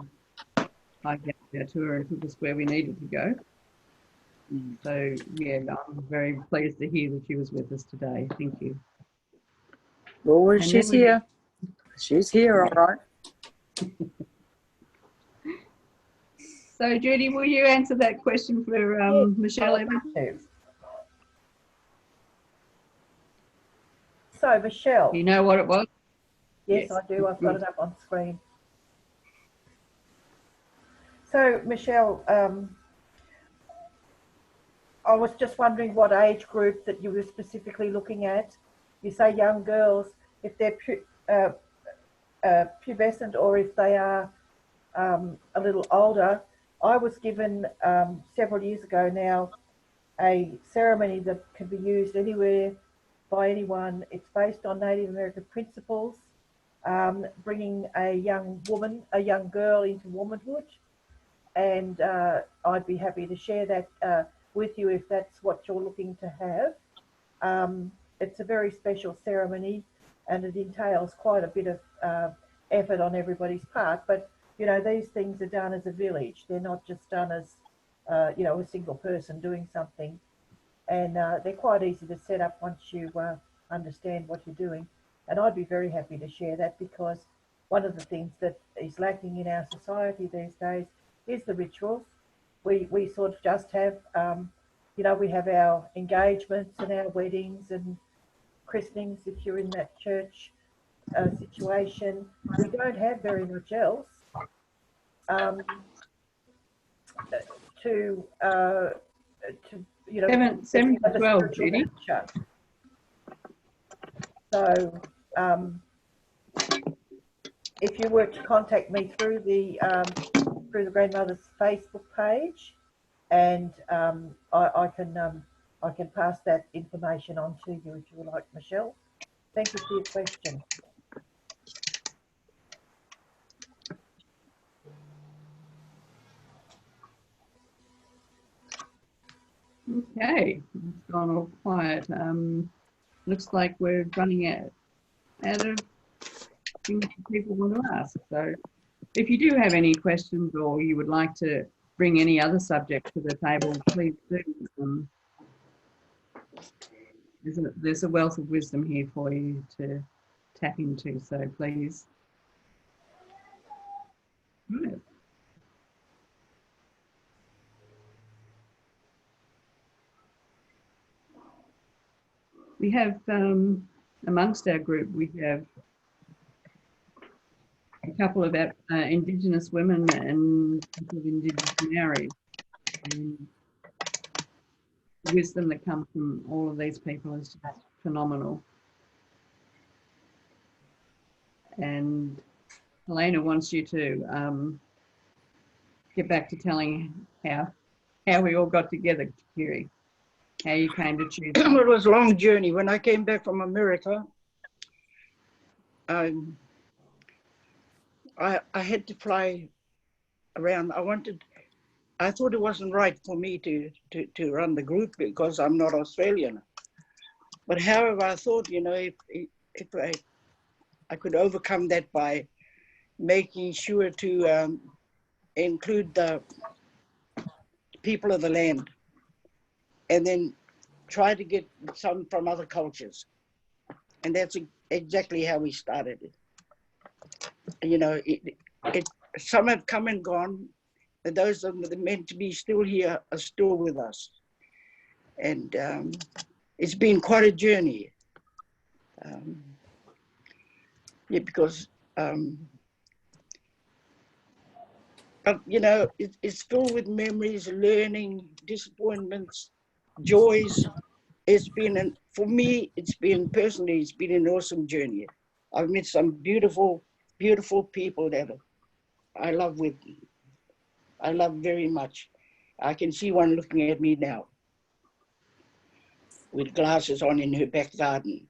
Speaker 1: of hijacked our tour and took us where we needed to go. So, yeah, I'm very pleased to hear that she was with us today. Thank you.
Speaker 2: Well,
Speaker 1: And
Speaker 2: she's
Speaker 1: then we-
Speaker 2: here. She's here, all right.
Speaker 1: So, Judy, will you answer that question for Michelle
Speaker 3: I'd
Speaker 1: Evans?
Speaker 3: love to. So, Michelle.
Speaker 1: You know what it was?
Speaker 3: Yes,
Speaker 1: Yes.
Speaker 3: I do. I've got it up on screen. So, Michelle, I was just wondering what age group that you were specifically looking at. You say young girls, if they're pubescent or if they are a little older. I was given several years ago now a ceremony that can be used anywhere by anyone. It's based on Native American principles, bringing a young woman, a young girl into womanhood. And I'd be happy to share that with you if that's what you're looking to have. It's a very special ceremony and it entails quite a bit of effort on everybody's part. But, you know, these things are done as a village. They're not just done as, you know, a single person doing something. And they're quite easy to set up once you understand what you're doing. And I'd be very happy to share that because one of the things that is lacking in our society these days is the rituals. We sort of just have, you know, we have our engagements and our weddings and christenings if you're in that church situation. We don't have very much else to you know,
Speaker 1: 7 to 12, Judy.
Speaker 3: So if you were to contact me through the Grandmother's Facebook page, and I can pass that information on to you if you would like, Michelle. Thank you for your question.
Speaker 1: Okay, it's gone all quiet. Looks like we're running out of things people want to ask. So if you do have any questions or you would like to bring any other subject to the table, please do. There's a wealth of wisdom here for you to tap into, so please. Right. We have, amongst our group, we have a couple of Indigenous women and a couple of Indigenous Maoris. And the wisdom that comes from all of these people is just phenomenal. And Helena wants you to get back to telling how we all got together, Kiri. How you came to choose.
Speaker 4: It was a long journey. When I came back from America, I had to fly around. I thought it wasn't right for me to run the group because I'm not Australian. But however, I thought, you know, if I could overcome that by making sure to include the people of the land, and then try to get some from other cultures. And that's exactly how we started it. You know, some have come and gone, and those that are meant to be still here are still with us. and it's been quite a journey. Yeah, because but you know, it's filled with memories, learning, disappointments, joys. It's been, for me, it's been an awesome journey. I've met some beautiful, beautiful people that I love very much. I can see one looking at me now with glasses on in her back garden.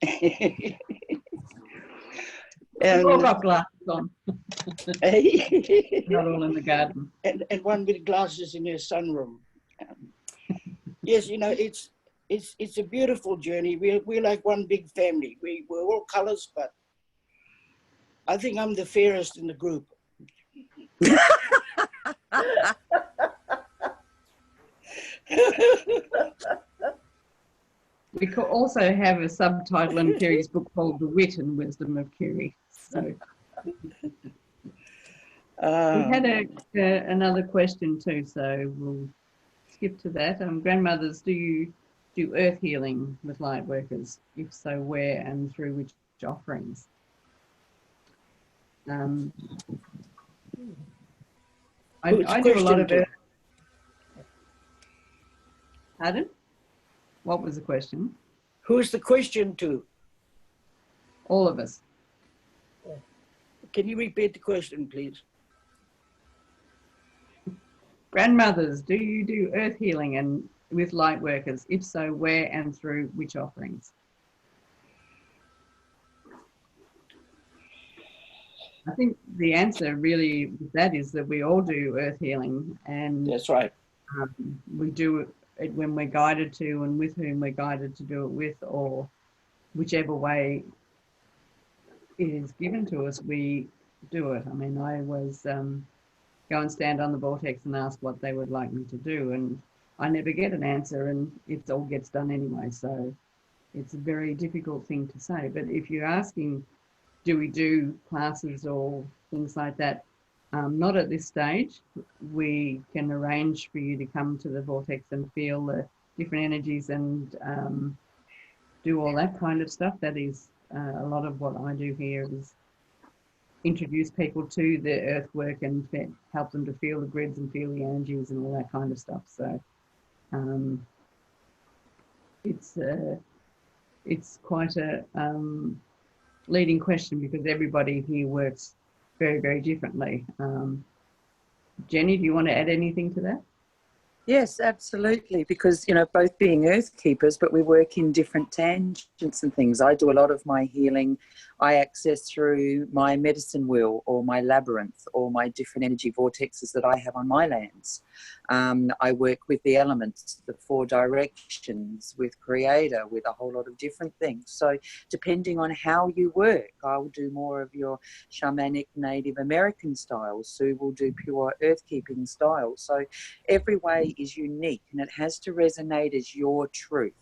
Speaker 1: We've all
Speaker 4: And
Speaker 1: got glasses on, not all in the garden.
Speaker 4: and one with glasses in her sunroom. Yes, you know, it's a beautiful journey. We're like one big family. We're all colors, but I think I'm the fairest in the group.
Speaker 1: We could also have a subtitle in Kerry's book called The Wit and Wisdom of Kerry. So we had another question too, so we'll skip to that. Grandmothers, do you do earth healing with light workers? If so, where and through which offerings? I do a lot of earth. Pardon? What was the question?
Speaker 4: Who's the question to?
Speaker 1: All of us.
Speaker 4: Can you repeat the question, please?
Speaker 1: Grandmothers, do you do earth healing and with light workers? If so, where and through which offerings? I think the answer really with that is that we all do earth healing, and
Speaker 4: That's right.
Speaker 1: we do it when we're guided to and with whom we're guided to do it with, or whichever way it is given to us, we do it. I mean, I always go and stand on the vortex and ask what they would like me to do, and I never get an answer, and it all gets done anyway. So it's a very difficult thing to say. But if you're asking, do we do classes or things like that? Not at this stage. We can arrange for you to come to the vortex and feel the different energies and do all that kind of stuff. That is a lot of what I do here, is introduce people to the earth work and help them to feel the grids and feel the energies and all that kind of stuff. So it's quite a leading question, because everybody here works very, very differently. Jenny, do you want to add anything to that?
Speaker 2: Yes, absolutely, because, you know, both being earth keepers, but we work in different tangents and things. I do a lot of my healing I access through my medicine wheel or my labyrinth or my different energy vortexes that I have on my lands. I work with the elements, the 4 directions, with Creator, with a whole lot of different things. So depending on how you work, I will do more of your shamanic Native American styles. Sue will do pure earth keeping styles. So every way is unique, and it has to resonate as your truth.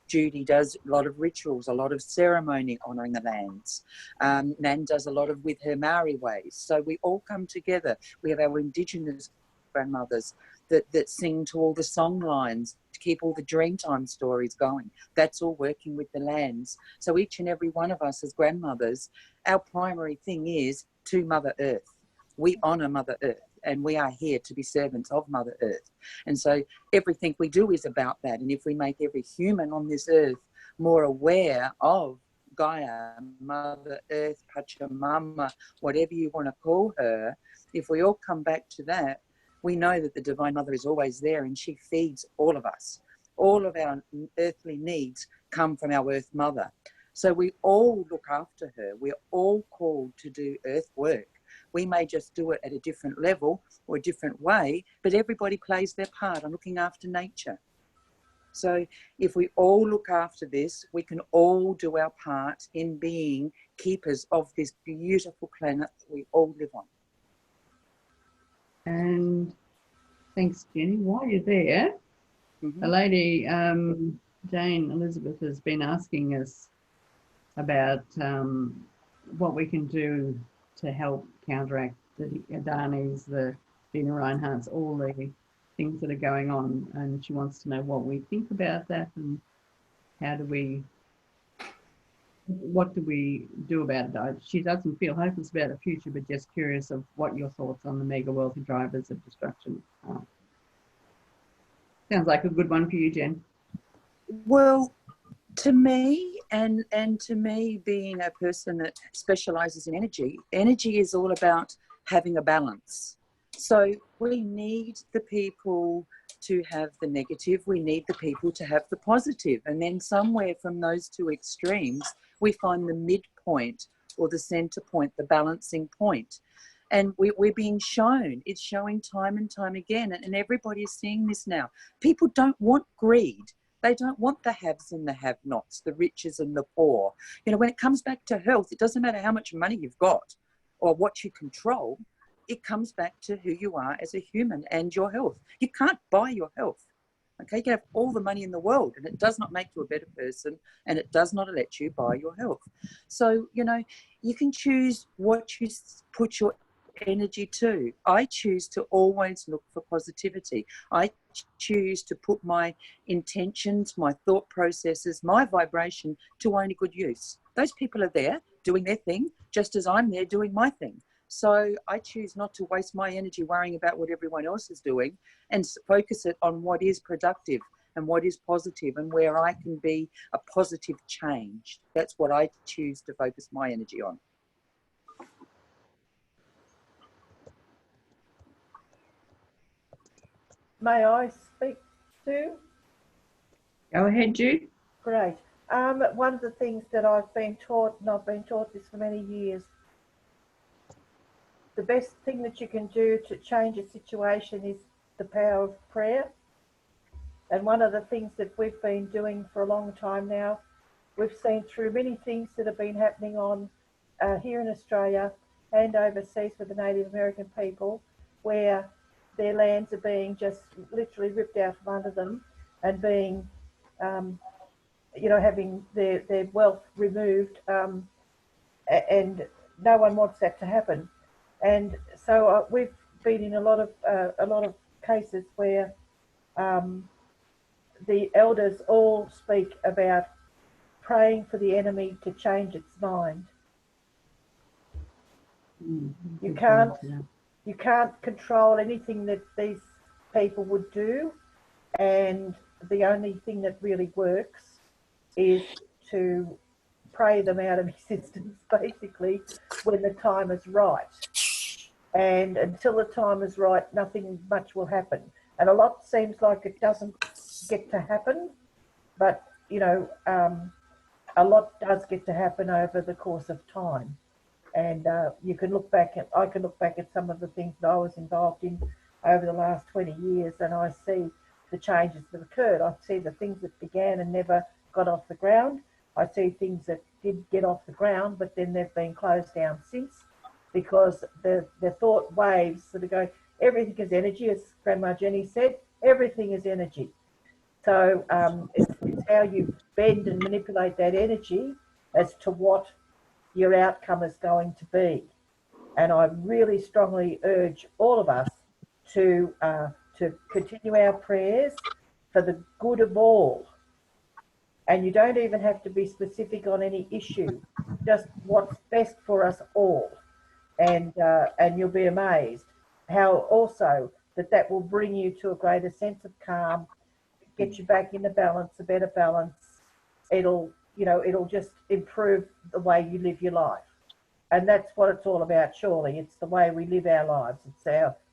Speaker 2: Judy does a lot of rituals, a lot of ceremony honouring the lands. Nan does a lot of with her Maori ways. So we all come together. We have our Indigenous grandmothers that sing to all the song lines to keep all the Dreamtime stories going. That's all working with the lands. So each and every one of us as grandmothers, our primary thing is to Mother Earth. We honour Mother Earth, and we are here to be servants of Mother Earth. And so everything we do is about that. And if we make every human on this earth more aware of Gaia, Mother Earth, Pachamama, whatever you want to call her, if we all come back to that, we know that the Divine Mother is always there, and she feeds all of us. All of our earthly needs come from our Earth Mother. So we all look after her. We're all called to do earth work. We may just do it at a different level or a different way, but everybody plays their part on looking after nature. So if we all look after this, we can all do our part in being keepers of this beautiful planet that we all live on.
Speaker 1: And thanks, Jenny. While you're there, a lady, Jane Elizabeth, has been asking us about what we can do to help counteract the Adanis, the Gina Reinhardts, all the things that are going on, and she wants to know what we think about that and what do we do about it. She doesn't feel hopeless about the future, but just curious of what your thoughts on the mega wealthy drivers of destruction are. Sounds like a good one for you, Jen.
Speaker 2: Well, to me, and to me, being a person that specialises in energy, energy is all about having a balance. So we need the people to have the negative, we need the people to have the positive, and then somewhere from those two extremes, we find the midpoint or the centre point, the balancing point. And we're being shown, it's showing time and time again, and everybody is seeing this now. People don't want greed. They don't want the haves and the have-nots, the riches and the poor. You know, when it comes back to health, it doesn't matter how much money you've got or what you control. It comes back to who you are as a human and your health. You can't buy your health. Okay, you can have all the money in the world and it does not make you a better person, and it does not let you buy your health. So, you know, you can choose what you put your energy to. I choose to always look for positivity. I choose to put my intentions, my thought processes, my vibration to only good use. Those people are there doing their thing just as I'm there doing my thing. So I choose not to waste my energy worrying about what everyone else is doing and focus it on what is productive and what is positive and where I can be a positive change. That's what I choose to focus my energy on.
Speaker 3: May I speak to?
Speaker 1: Go ahead, Jude.
Speaker 3: Great. One of the things that I've been taught, and I've been taught this for many years, the best thing that you can do to change a situation is the power of prayer. And one of the things that we've been doing for a long time now, we've seen through many things that have been happening on here in Australia and overseas with the Native American people, where their lands are being just literally ripped out from under them and being, you know, having their wealth removed, and no one wants that to happen. And so we've been in a lot of cases where the elders all speak about praying for the enemy to change its mind. You can't control anything that these people would do, and the only thing that really works is to pray them out of existence, basically, when the time is right. And until the time is right, nothing much will happen. And a lot seems like it doesn't get to happen, but, you know, a lot does get to happen over the course of time. And you can look back at, I can look back at some of the things that I was involved in over the last 20 years, and I see the changes that occurred. I see the things that began and never got off the ground. I see things that did get off the ground, but then they've been closed down since, because the thought waves sort of go, everything is energy, as Grandma Jenny said, everything is energy. So it's how you bend and manipulate that energy as to what your outcome is going to be. And I really strongly urge all of us to continue our prayers for the good of all. And you don't even have to be specific on any issue, just what's best for us all. And you'll be amazed how also that will bring you to a greater sense of calm, get you back into balance, a better balance. It'll just improve the way you live your life. And that's what it's all about, surely. It's the way we live our lives.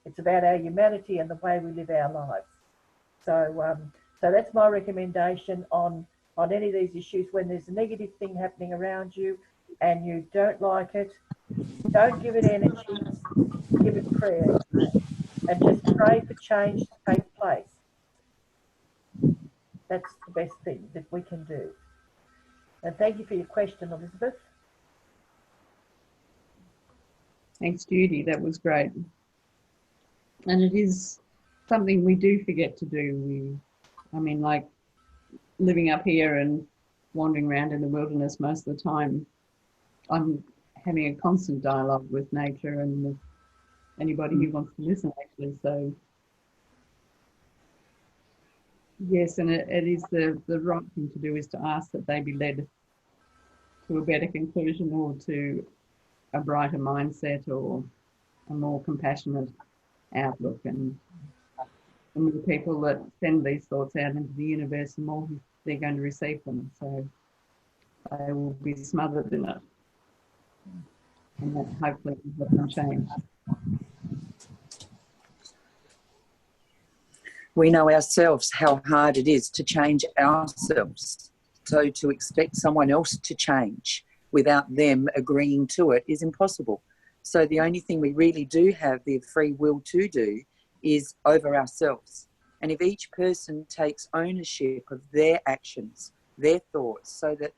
Speaker 3: It's about our humanity and the way we live our lives. So that's my recommendation on any of these issues. When there's a negative thing happening around you and you don't like it, don't give it energy, give it prayer. And just pray for change to take place. That's the best thing that we can do. And thank you for your question, Elizabeth.
Speaker 1: Thanks, Judy. That was great. And it is something we do forget to do. Like living up here and wandering around in the wilderness most of the time, I'm having a constant dialogue with nature and with anybody who wants to listen, actually. So Yes, and it is the right thing to do is to ask that they be led to a better conclusion or to a brighter mindset or a more compassionate outlook. And the more people that send these thoughts out into the universe, the more they're going to receive them. So they will be smothered in it. And that hopefully will help them change.
Speaker 2: We know ourselves how hard it is to change ourselves. So to expect someone else to change without them agreeing to it is impossible. So the only thing we really do have the free will to do is over ourselves. And if each person takes ownership of their actions, their thoughts, so that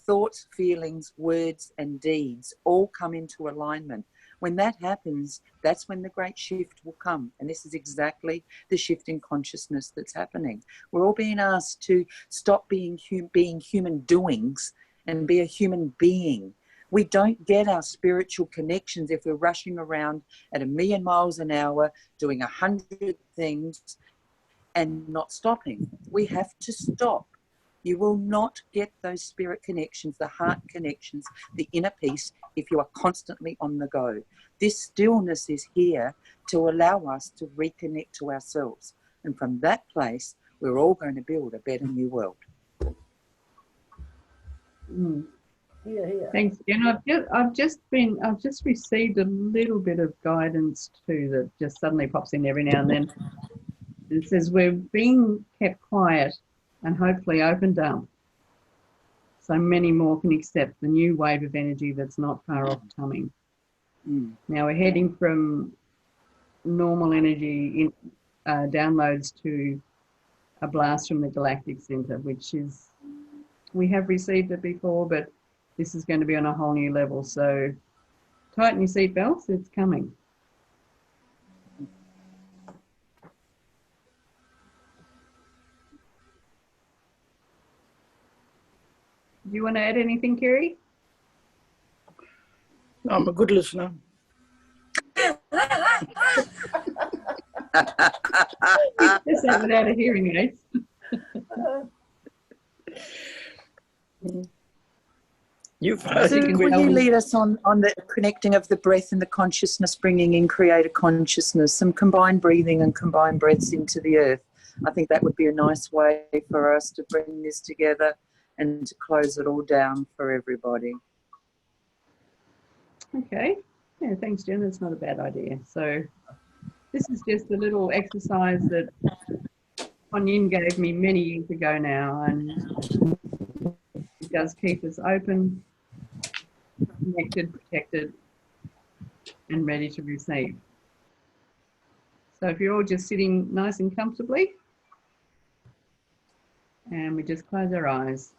Speaker 2: thoughts, feelings, words and deeds all come into alignment, when that happens, that's when the great shift will come. And this is exactly the shift in consciousness that's happening. We're all being asked to stop being human doings and be a human being. We don't get our spiritual connections if we're rushing around at 1,000,000 miles an hour, doing 100 things and not stopping. We have to stop. You will not get those spirit connections, the heart connections, the inner peace if you are constantly on the go. This stillness is here to allow us to reconnect to ourselves. And from that place, we're all going to build a better new world.
Speaker 1: Mm.
Speaker 3: Here, here.
Speaker 1: Thanks, Jen. I've just received a little bit of guidance too that just suddenly pops in every now and then. It says we're being kept quiet and hopefully opened up, so many more can accept the new wave of energy that's not far off coming. Now we're heading from normal energy downloads to a blast from the galactic center, which is, we have received it before, but this is going to be on a whole new level. So tighten your seatbelts, it's coming. Do you want to add anything, Kerry?
Speaker 4: No, I'm a good listener.
Speaker 1: Just that without a hearing aid.
Speaker 4: I think
Speaker 2: Will you lead us on the connecting of the breath and the consciousness, bringing in creator consciousness, some combined breathing and combined breaths into the earth? I think that would be a nice way for us to bring this together and to close it all down for everybody.
Speaker 1: Okay. Yeah, thanks, Jen. That's not a bad idea. So this is just a little exercise that Kuan Yin gave me many years ago now, and it does keep us open, connected, protected, and ready to receive. So if you're all just sitting nice and comfortably, and we just close our eyes.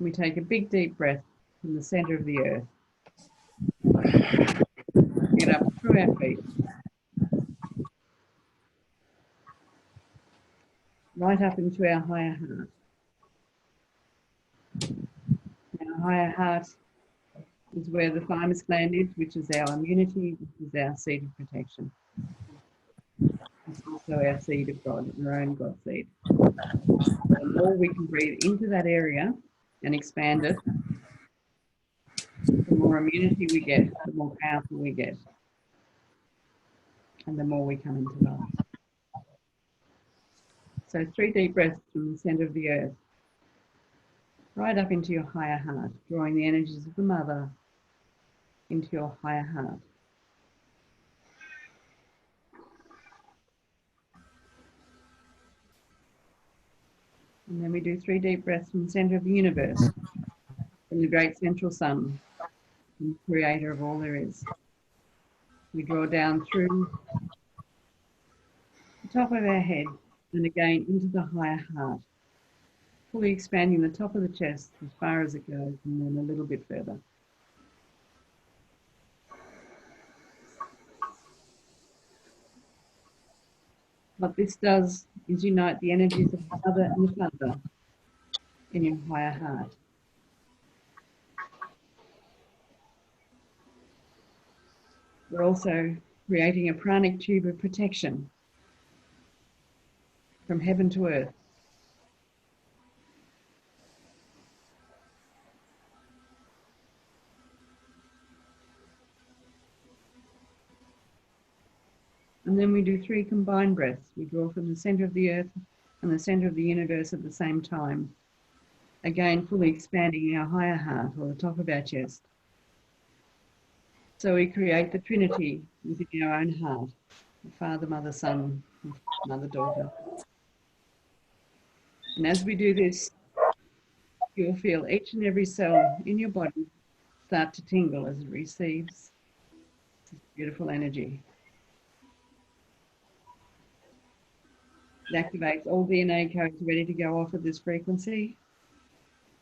Speaker 1: We take a big deep breath from the center of the earth. Get up through our feet. Right up into our higher heart. Our higher heart is where the thymus gland is, which is our immunity, which is our seed of protection. It's also our seed of God, our own God seed. The more we can breathe into that area and expand it, the more immunity we get, the more powerful we get, and the more we come into life. So 3 deep breaths from the center of the earth, right up into your higher heart, drawing the energies of the mother into your higher heart. And then we do 3 deep breaths from the center of the universe, from the great central sun, from the creator of all there is. We draw down through the top of our head and again into the higher heart, fully expanding the top of the chest as far as it goes and then a little bit further. What this does is unite the energies of the mother and the father in your higher heart. We're also creating a pranic tube of protection from heaven to earth. And then we do 3 combined breaths. We draw from the center of the earth and the center of the universe at the same time. Again, fully expanding our higher heart or the top of our chest. So we create the Trinity within our own heart. Father, Mother, Son, Mother, Daughter. And as we do this, you'll feel each and every cell in your body start to tingle as it receives this beautiful energy. It activates all DNA codes ready to go off at this frequency.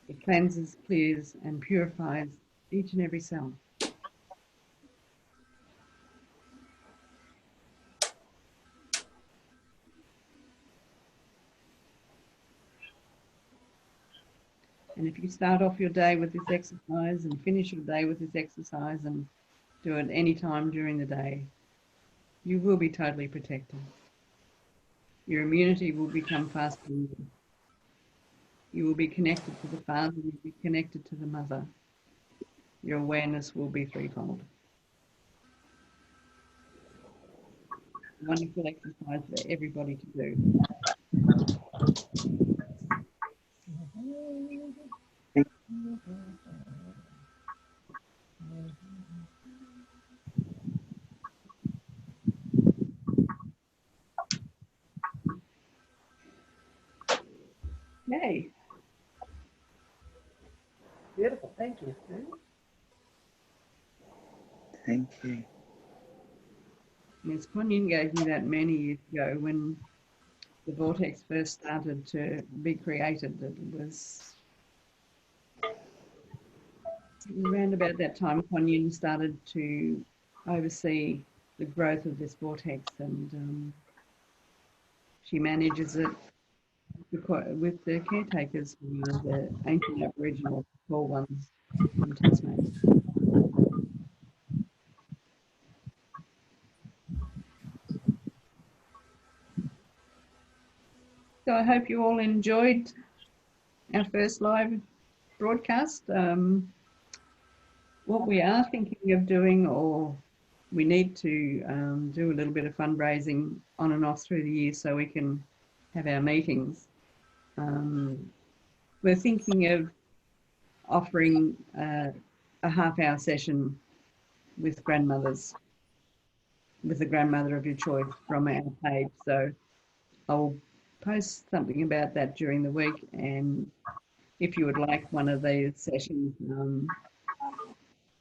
Speaker 1: It cleanses, clears, and purifies each and every cell. And if you start off your day with this exercise and finish your day with this exercise and do it any time during the day, you will be totally protected. Your immunity will become faster. You will be connected to the Father, you will be connected to the Mother. Your awareness will be threefold. A wonderful exercise for everybody to do. Yay.
Speaker 3: Beautiful. Thank you, Sue.
Speaker 2: Thank you.
Speaker 1: Yes, Kuan Yin gave me that many years ago when the vortex first started to be created. It was around about that time Kuan Yin started to oversee the growth of this vortex, and she manages it with the caretakers, who are the ancient Aboriginal tall ones from Tasmania. So I hope you all enjoyed our first live broadcast. What we are thinking of doing, or we need to do a little bit of fundraising on and off through the year so we can have our meetings. We're thinking of offering a half-hour session with grandmothers, with the grandmother of your choice from our page. So I'll post something about that during the week, and if you would like one of these sessions,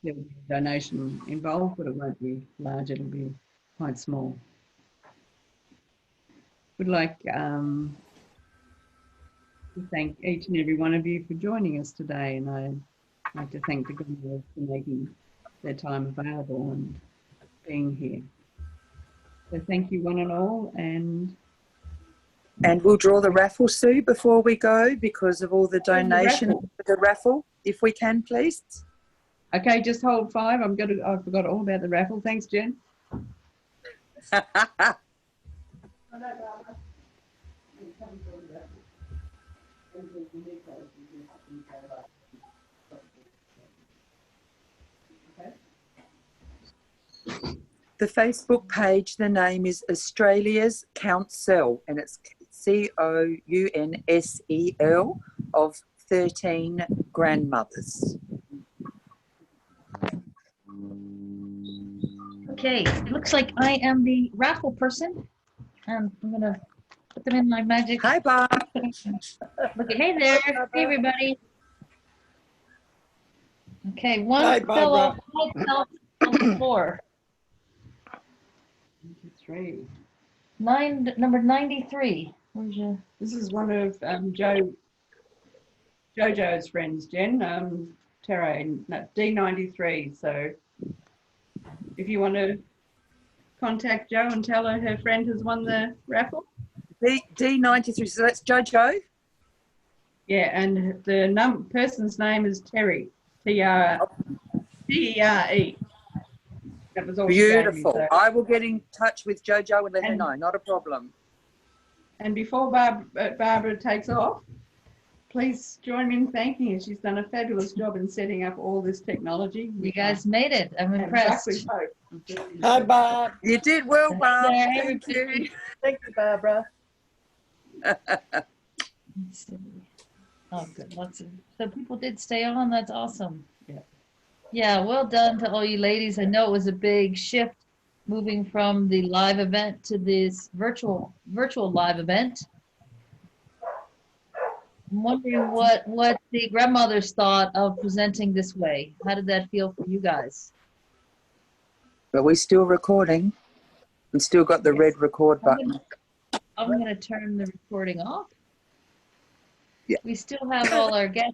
Speaker 1: there will be a donation involved, but it won't be large, it'll be quite small. Would like to thank each and every one of you for joining us today, and I'd like to thank the grandmothers for making their time available and being here. So thank you one and all, and
Speaker 2: we'll draw the raffle, Sue, before we go, because of all the donations for the raffle, if we can, please.
Speaker 1: Okay, just hold 5. I forgot all about the raffle. Thanks, Jen.
Speaker 2: The Facebook page, the name is Australia's Council, and it's COUNSEL of 13 grandmothers.
Speaker 5: Okay, it looks like I am the raffle person, and I'm gonna put them in my magic.
Speaker 2: Hi, Bob.
Speaker 5: Look at, hey there, hey everybody. Okay, one
Speaker 4: Hi,
Speaker 5: fell off
Speaker 4: Barbara.
Speaker 5: myself on the floor.
Speaker 1: 3.
Speaker 5: Number 93. Where's your?
Speaker 1: This is one of Jojo's friends, Jen. Tara, no, D93. So if you want to contact Jo and tell her friend has won the raffle.
Speaker 2: D93, so that's Jojo?
Speaker 1: Yeah, and the person's name is Terry. T-E-R-E. That was all.
Speaker 2: Beautiful.
Speaker 1: She gave me, so.
Speaker 2: I will get in touch with Jojo and let her know. Not a problem.
Speaker 1: And before Barbara takes off, please join me in thanking her. She's done a fabulous job in setting up all this technology.
Speaker 5: You guys made it. I'm
Speaker 1: And
Speaker 5: impressed.
Speaker 1: Jacques, we hope.
Speaker 3: Hi, Barb.
Speaker 2: You did well, Barb.
Speaker 5: Yeah,
Speaker 2: Thank you.
Speaker 5: everybody.
Speaker 3: Thank you, Barbara.
Speaker 5: Let's see. Oh, good. So people did stay on. That's awesome.
Speaker 1: Yeah.
Speaker 5: Yeah, well done to all you ladies. I know it was a big shift moving from the live event to this virtual live event. I'm wondering what the grandmothers thought of presenting this way. How did that feel for you guys?
Speaker 2: But we're still recording. We've still got the red record button.
Speaker 5: I'm going to turn the recording off.
Speaker 2: Yeah.
Speaker 5: We still have all our guests